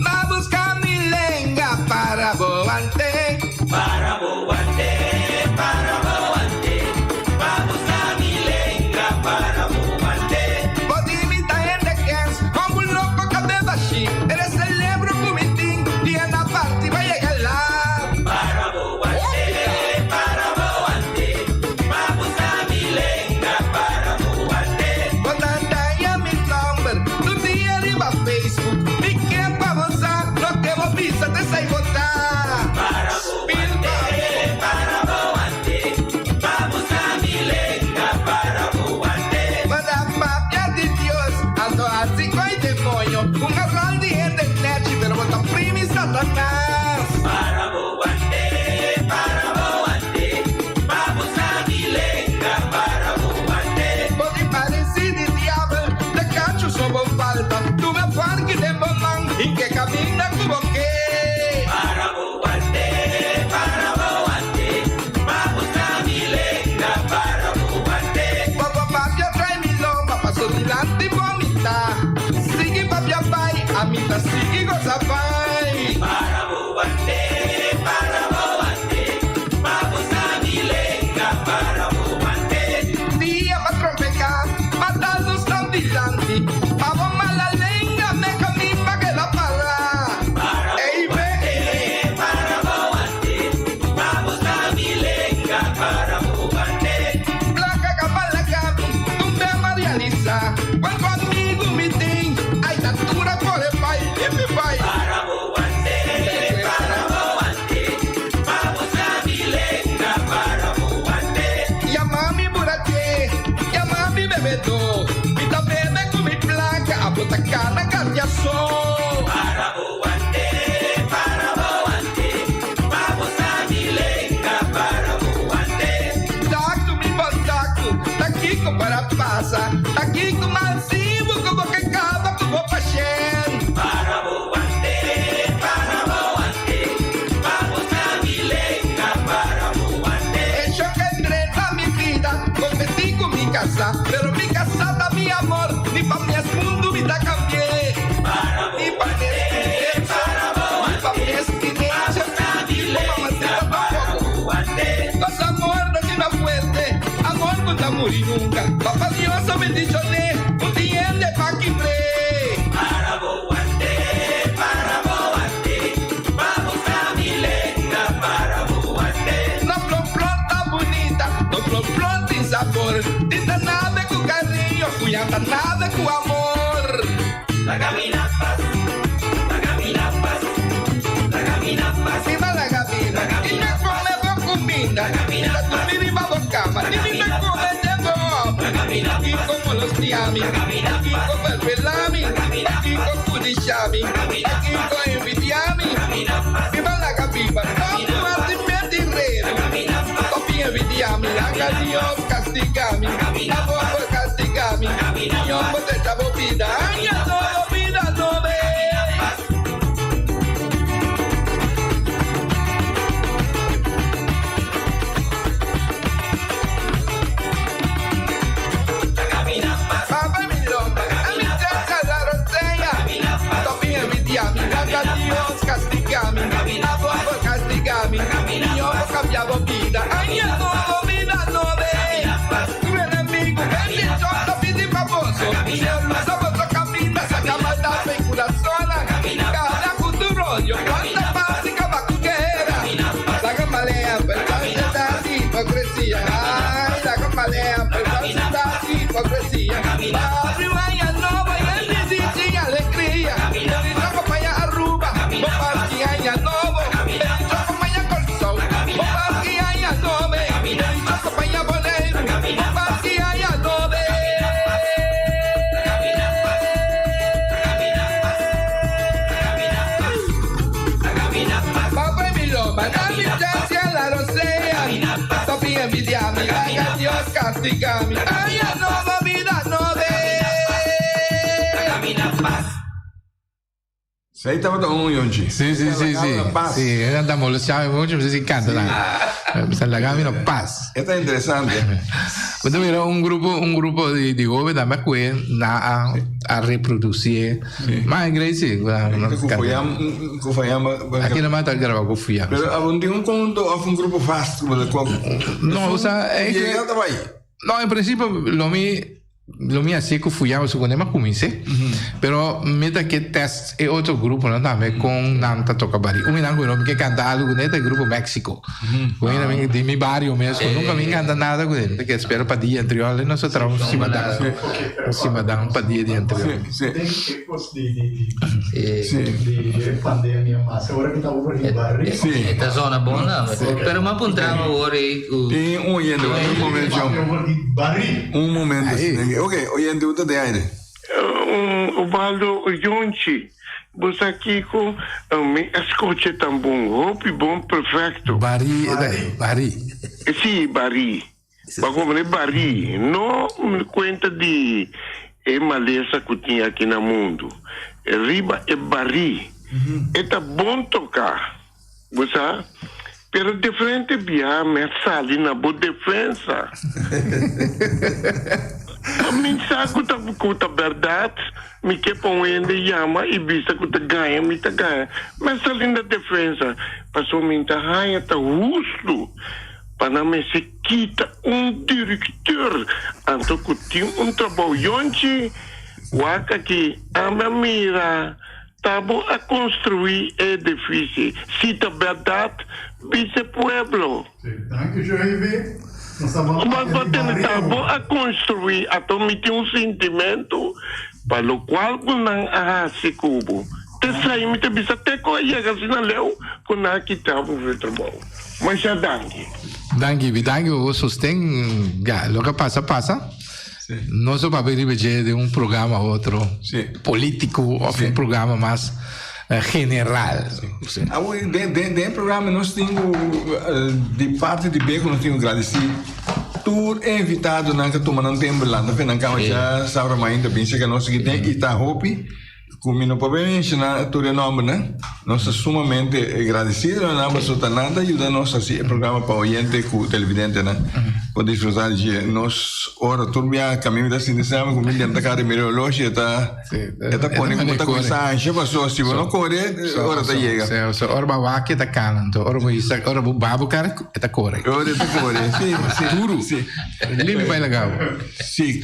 G: va a buscar mi lenga, paraboante, paraboante. Eres el lebro comitín, y en la parte va a llegar la Paraboante, vamos a mi lenga, Paraboante. Cuando anda ya mi nombre, tu día arriba fe, bebedor. Me tá bebe com me placa, a bota cana, carne só. Para boante, vamos a mi lenga, para boante. Tacto, me botaco, tá aqui com para passa, tá aqui com massivo, com boca cava, com boca cheia. Para boante, vamos a mi lenga, para boante. Yo que entré a mi vida, competí con mi casa, pero mi casa da mi amor, ni pa' mi mundo me da cambié. Ni pa' mi esquinecha, ni pa' mamacita tampoco. Los amor no tiene fuerte, amor no está morir nunca. Papá Dios me bendicioné, un día de pa' que para boante, vamos a mi lenga, para boante. No plota bonita, no plota sin sabor. Dinda nada con cariño, cuyanta nada con amor. La camina paz, la camina paz, la camina paz. Viva la camina, y me come con comida. La comida y vamos cama, y me come de bob. Aquí como los tiami, aquí como el velami, aquí con kudishami, aquí con envidiami. Viva la camina, no más de mentirero. Copia envidiami, haga Dios castigami, amor castigami, yo por te chavo vida, ya no vida no ve. Papá mi lomba, a mi casa la rosella, copia envidiami, haga Dios castigami, amor castigami, yo por cambiado vida, ya no vida no ve. Tu enemigo, bendición, no pide famoso, somos los caminos, saca maldad en corazón, cada futuro, yo cuánta paz y cabacuquera, la camalea, falsedad y hipocresía, ay, la camalea, falsedad y hipocresía, barrio vaya no vaya ni sin alegría, no acompaña a Aruba, no parque haya novo, no acompaña Corsol, no parque haya nove, no acompaña Boneiro, no parque haya nove. Papá mi loma, la distancia la rosea, topi envidiami, haga Dios castigami, ay, no va vida no de.
B: Você estava da Yonchi.
C: Sí. Sí, andamos los chavos mucho, pues se encanta. La camino paz.
B: Esta es interesante.
C: Pues mira, un grupo de jóvenes también que a reproducir. Más inglés, aquí no mata el grabo Kufuyama.
B: Pero había un conjunto o un grupo vasto del cual
C: no, o sea, no, en principio lo mío así que fui a su conema comice, pero mientras que test es otro grupo, ¿no? También con Nanta toca bari. Un minango que canta algo con este grupo México. Bueno, de mi barrio mesmo, nunca me encanta nada con él, que espero para día anterior, nosotros trabajamos cima da un para día anterior.
B: Sí.
D: Di pandemia, mas agora que estava por barrio.
B: Sì.
E: Esta zona buona, però ma puntiamo ora
B: Tem um oyente, um momento. Um momento. Ok, oyente, o de aire.
H: Ubaldo Yonchi, você aqui com me escute tão bom, bom, perfeito.
C: Bari.
H: Sim, Bari. Mas Bari, não me conta de maleza que tinha aqui no mundo. Riba é Bari. É bom tocar, você? Pero de frente via me sali na boa defesa. A mensagem que a verdade me que põe chama e vista que tá ganha, me tá ganha. Mas sali na defesa, passou me tá ganha, tá justo. Para me se quita diretor, então que tinha trabalho onde waka que a minha mira tabo a construir edifício. Se a verdade, vice pueblo. Mas tabo a construir, então me tinha sentimento, para o qual não se cubo. Te sai, me te bisa te ko ia kasi na leu, kung nakita mo sa trabaho. Mas siya dangi.
C: Dangi, o sostém, lo que passa. no se papel de un programa a otro, político o un programa más general.
B: Dentro do programa nós temos, de parte de Beco, nós temos agradecido. Tu é invitado na que tomar um tempo lá, na cama já sabe mais ainda, pensa que nós aqui tem e tá hopi. Como não pode mencionar o teu nome, né? Nós somos sumamente agradecidos, não vamos soltar nada, ajuda nós a fazer o programa para o oyente, com o televidente, né? Para desfrutar de nós, ora, tudo bem, caminho da cinema, com milhão de cara meteorológica, tá pondo como tá começando, a passou, se não correr, ora tá chega.
C: Ora bawa que tá canando, ora babu cara, tá corre.
B: Ora tá corre, sim, duro, sim.
C: Limpe bem legal.
B: Sim.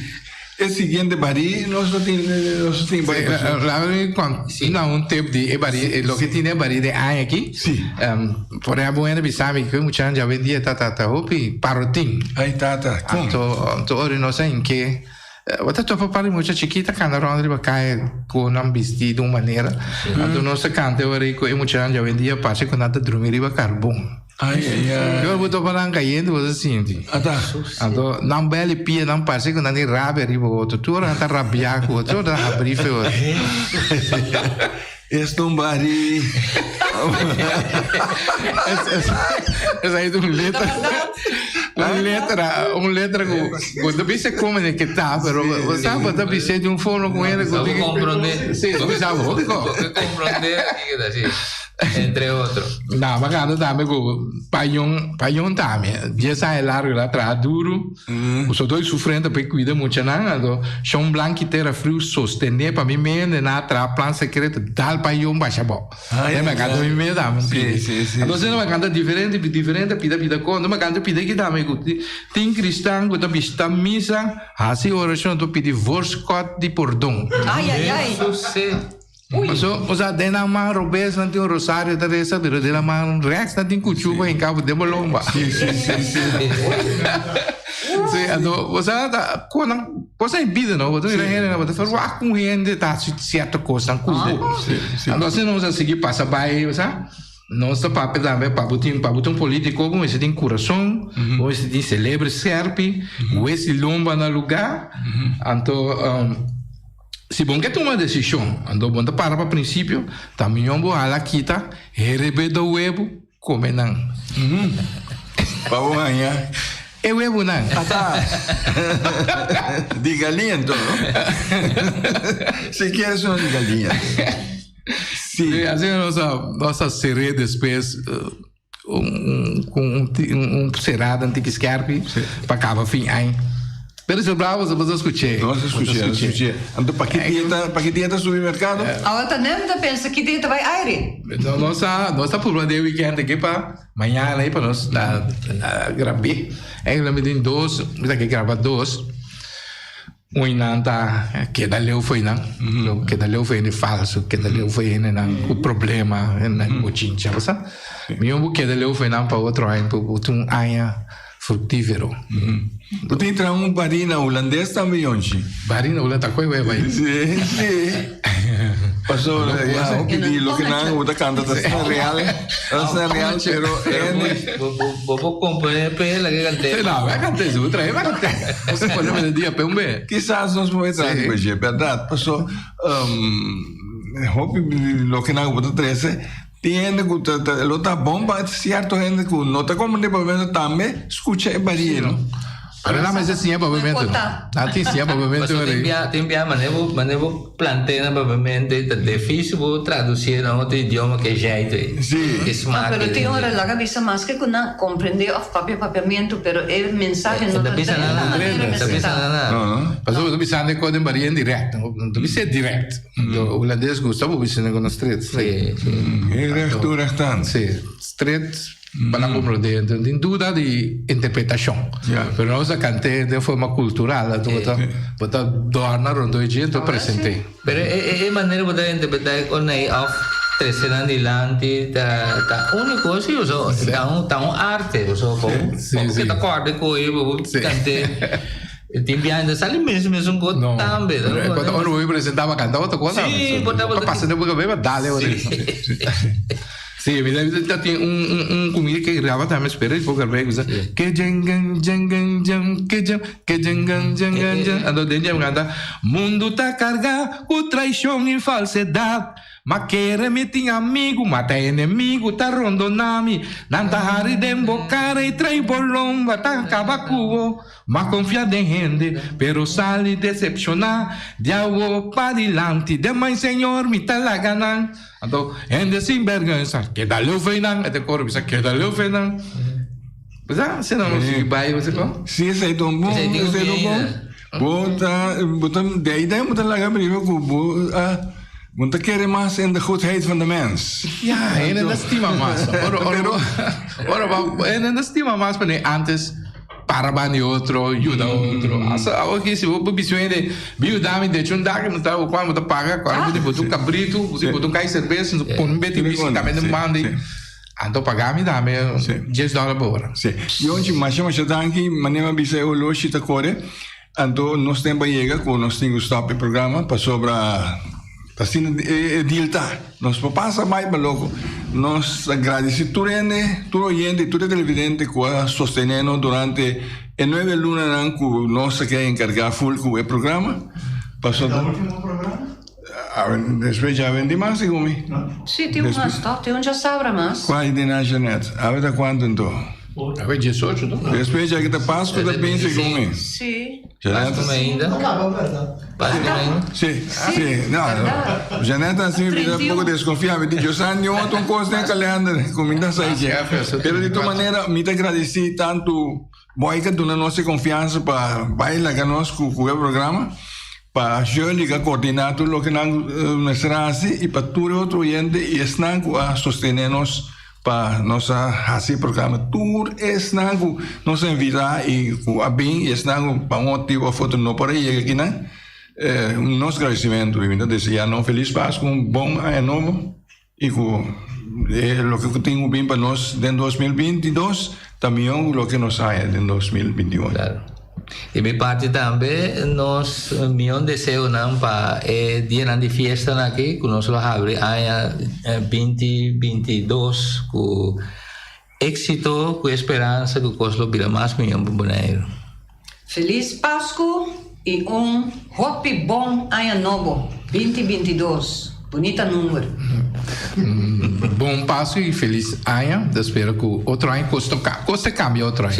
B: O seguinte, Bari, nós não temos Bari.
C: Não, tempo de Bari, o que tinha Bari de ano aqui.
B: Sim.
C: Por exemplo, ainda sabe que muita gente já vendia hopi parotim.
B: Aí tá.
C: Então, ora não sei em que. Você topa para muito chiquita, quando a Rondri cai com um vestido de uma maneira. Então, nossa canta, ora, e muita gente já vendia, passa com nada dormir e carbon. Eu vou tomar caindo, você sente. Então, não bele pia, não parece que não tem rabia riba outro. Tu não tá rabiar com outro, não tá abrir feo.
B: Estumbari.
C: Essa aí é uma letra quando você come né que tá, pero você pode pensar de forma com ele,
E: compreender.
C: Sim, você sabe,
E: compreender aqui que assim. Entre outros.
C: Não, mas quando também com paião também, já sai largo lá atrás duro. Os outros sofrendo para cuidar muito não, então chão branco que terá frio sostener para mim mesmo na atrás plano secreto dal paião baixa bom. É mas quando mim mesmo dá, sim. Então você não vai cantar diferente pida quando mas quando pida que dá me tem cristão que tá vista missa, assim oração tu pedir vorscot de perdão.
F: Ai.
C: O sea, de na mão robes não tem um rosário da reza, pero de na mão rex não tem cuchupa em cabo de bolomba.
B: Sim.
C: Sim, então, você tá quando você impide não, você não você faz com gente tá certa coisa, cubo. Então você não vai seguir passa by, sabe? Nosso papel também para botar um político como esse tem coração, ou esse tem celebre serpe, ou esse lomba no lugar, então se bom que toma decisão, então bom para princípio, também eu vou lá quita, receber do web, como não.
B: Para o ganhar.
C: É web não.
B: De galinha então. Se quer só de galinha.
C: Sim. Assim nossa série depois com cerrado antigo escarpe para acabar fim aí. Pero se bravo, você escutei.
B: Nossa, escutei. Então, para que dieta supermercado?
F: A outra nem pensa que dieta vai aire.
C: Então, nossa problema de weekend aqui para amanhã aí para nós gravar. Ela me tem dois, me que gravar dois. Um tá que dali foi não, que dali foi falso, que dali foi o problema, não mochincha, sabe? Meu que dali foi não para outro ano, para um ano frutífero.
B: Você entra barina holandês também onde?
C: Barina holandês, qual é vai?
B: Sim. Passou o que digo que não o da canta da real, pero
E: vou comprar pela que cantei.
C: Não, vai cantar isso, vai cantar. Você pode me dia para um bem.
B: Quizás nós vamos entrar depois, é verdade. Passou hope lo que não o 13 tiene que lo tá bom para certo gente que não tá como de pavimento também escuta é barino.
C: Pero não mas assim é pavimento. Não tem sim é pavimento.
E: Tem manevo planteia no pavimento, é difícil vou traduzir em outro idioma que jeito.
B: Sim.
F: Pero tem hora lá que bisa mais que não compreender o pavimento, pero é mensagem não
E: bisa nada.
C: Passou do bisa de código barino direto, não bisa direto. O holandês Gustavo bisa no street.
B: Sim. Restaurante.
C: Sim. Street para compreender, tem dúvida de interpretação. Mas nós cantamos de forma cultural, botar dorna rondo dia, então presentei.
E: Mas é maneira de botar interpretar com aí off 13 anos adiante, tá única coisa eu sou, tá arte, eu sou porque tá corda com eu cantei. Tem piada, sabe mesmo com também.
C: Quando eu apresentava cantar outra coisa.
E: Sim, botava
C: passando por bem, dale. Sí, mira, tiene comida que graba también, espera, y poco luego, que jengan, que jengan, ando de canta, mundo tá carga, com traição e falsidade, mas quer me tem amigo, mata inimigo, tá rondonami, nanta hari dembocara e trai bolomba, tá cabacuo, mas confia de gente, pero sale decepcionar, diabo para dilante, de mãe senhor, me tá laganan, então, gente sem vergonha, que dá leu feinang, até corpo, que dá leu feinang, bisa, você não se vai, você como?
B: Sim, esse aí tão bom, esse aí tão bom. Bota, de ideia moet laga brief ook, want dan keren maar in de goedheid van de mens.
C: Ja, en dat estima más. En dat estima más, porque antes parabani outro, ajuda outro. Aqui se você precisa de biudame de chundar, não tá o qual você paga, quando você botou cabrito, você botou cai cerveja, você põe um bete bici também não manda. Então pagar me dá me $10 por hora.
B: Sim. E onde mais danki, manema bisa o loshi ta core. Então nós temos chega com nós temos stop o programa para sobra assim dilta. Nós passa mais logo. Nós agradecemos todo oyente, todo televidente que ha sostenido durante 9 lunas que nós que encargar full com o programa. Passou
D: ¿El último programa?
B: Después ya vendí más, Igumi.
F: Sí, tiene un stop, tiene un ya sabrá más.
B: ¿Cuál es de Janet? A ver, ¿cuánto entonces?
C: A ver, 18, não?
B: Después ya que te paso, te pienso, Igumi.
F: Sí.
E: Pásame ainda.
D: Acaba, ¿verdad?
E: Pásame ainda.
B: Sí, sí, no. Janet assim, um pouco desconfiada. Me disse, eu não tenho coisa nem calhando, comida sai já. Pero de toda maneira, me agradeci tanto, boica, tu na nossa confiança para bailar conosco com o programa. Para eu ligar coordenar tudo o que nós serase e para todo outro oyente e estão a sostener-nos para nossa fazer programa. Tudo estão nos enviar e a bem estão para motivo a foto não para ir aqui, né? Nosso agradecimento, então desejar um feliz Páscoa, bom ano novo e com o que tenho bem para nós em 2022, também o que nos sai em 2021.
E: Claro. De minha parte também, nós, meu desejo para dia de festa aqui, que nós vamos abrir em 2022, com êxito, com esperança, que nós vamos mais milhão de boneiro.
F: Feliz Páscoa e happy bom ano novo, 2022. Bonita número.
C: Bom passo e feliz ano. Espero que outro ano custa cambia outro ano.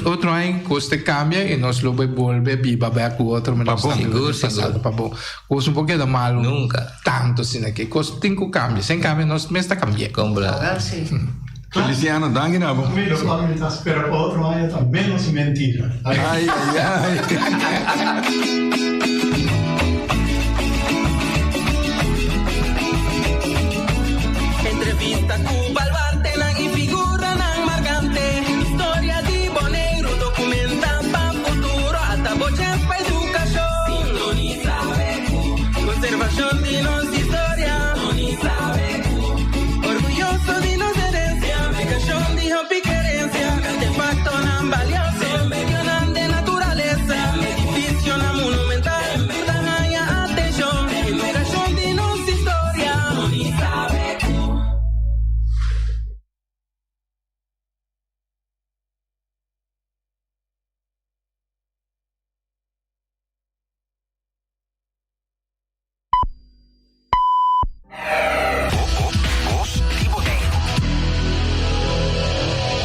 C: Outro ano custa cambia e nós vamos voltar viva com outro.
E: Seguro.
C: Para bom. Custa pouquinho de malo.
E: Nunca.
C: Tanto assim aqui. Custa tem que cambiar. Sem cambiar nós mesmo cambiar.
E: Compra.
B: Feliciano, danke, Nabo.
D: Mira, Pablo, espera para otro año también menos mentira.
B: Ay.
G: Entrevista Cuba al Bartelan y figura nan marcante. Historia de Boneiro documenta pa' futuro hasta boches pa' educación. Sintoniza Becu. Conservación de nuestra historia. Sintoniza Becu. Orgulloso de nuestra herencia. Educación de hobby querencia. Artefacto nan valioso. Medio nan de naturaleza. Edificio nan monumental. Dan haya atención. Educación de nuestra historia. Sintoniza Becu.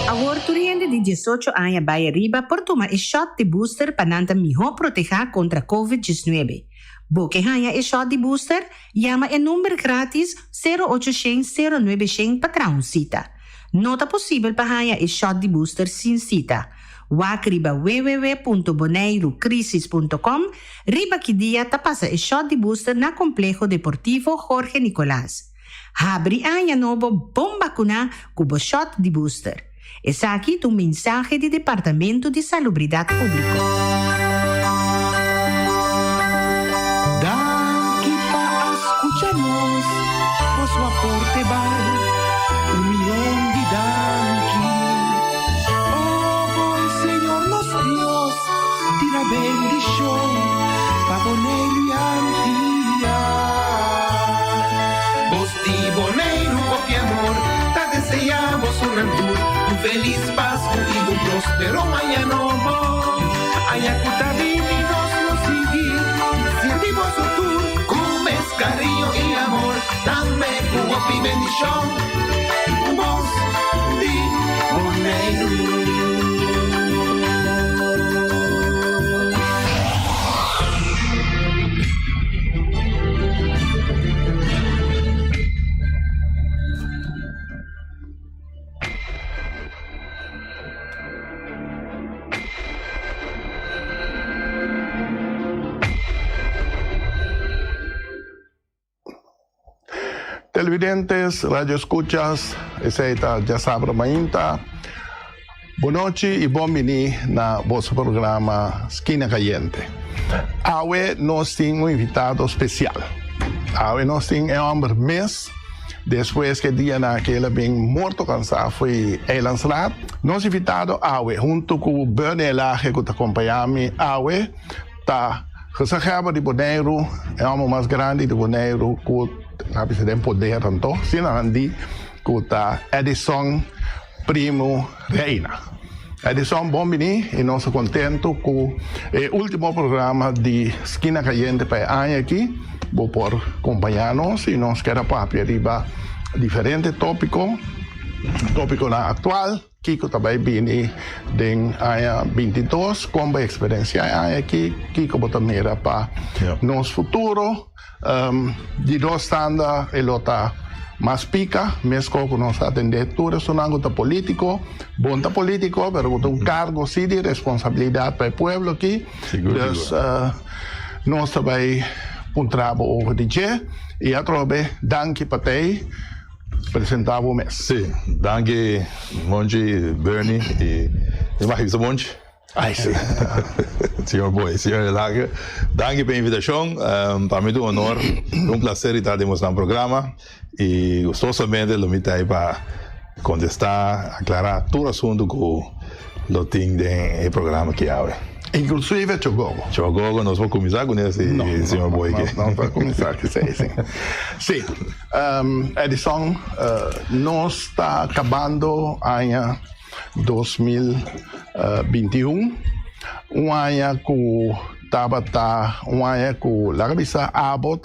J: Aborturiente de 18 años vai arriba por tomar el shot de booster para nanta mejor proteger contra COVID-19. Boque haya el shot de booster, llama el número gratis 0800-091 para traer una cita. No está posible para haya el shot de booster sin cita. Wak riba www.boneirocrisis.com riba que dia ta pasa el shot de booster na Complejo Deportivo Jorge Nicolás. Habri año novo bom vacuna cubo shot de booster. Es aquí tu mensaje del Departamento de Salubridad Pública.
A: Danke pa escucharnos, por su aporte vale $1,000,000 de danke. Oh, el Señor nos Dios, te la bendición, pa' Boneiro y Antilla. Vos ti Boneiro, con mi amor, feliz Pascua y un próspero año nuevo. Ayacuta vivinos nos sigue, sentimos su tour, con cariño y amor, dame tu bendición. Voz de Boneiro.
K: Televidentes, radio escuchas, esta ya sabe mainta. Boa noite e bom-vindo na vosso programa Esquina Caliente. Hoje nós temos invitado especial. Hoje nós temos um mês, depois que dia naquele bem morto cansado foi lançado. Nós invitado hoje, junto com o Bernie Elage, que está acompanhando hoje, está Gesagaba de Boneiro, é o mais grande de Boneiro, que tem poder tanto, sinandi, que está Edison Primo Reina. Edison, bom-vindo e nós estamos contentos com o último programa de Esquina Caliente para ano aqui. Vou por acompanhar-nos e nós queremos para arriba diferentes tópicos. Tópico na atual, Kiko também vem de ano 22, como a experiência aqui, Kiko também era para nosso futuro. De dois standards, ele está mais pica, mesmo que nós atendemos tudo, isso não é político, bom político, mas um cargo sim de responsabilidade para o povo aqui. Então, nós também um trabalho hoje de dia, e a trobe, danke para ti, apresentava o mês.
L: Sim, danke, Monte, Bernie, e mais isso, Monte.
K: Ai, sim.
L: Senhor Boy, senhor Elage, danke pela invitação. Para mim é um honor, um prazer estar demonstrando o programa e gostosamente lo meto aí para contestar, aclarar todo o assunto que lo tem no programa que há.
K: Inclusive Chogogo.
L: Chogogo, nós vamos começar com esse senhor Boy.
K: Não vai começar com sim. Sim, Edison, nós está acabando ano 2021, um ano que estava um ano que a cabeça estava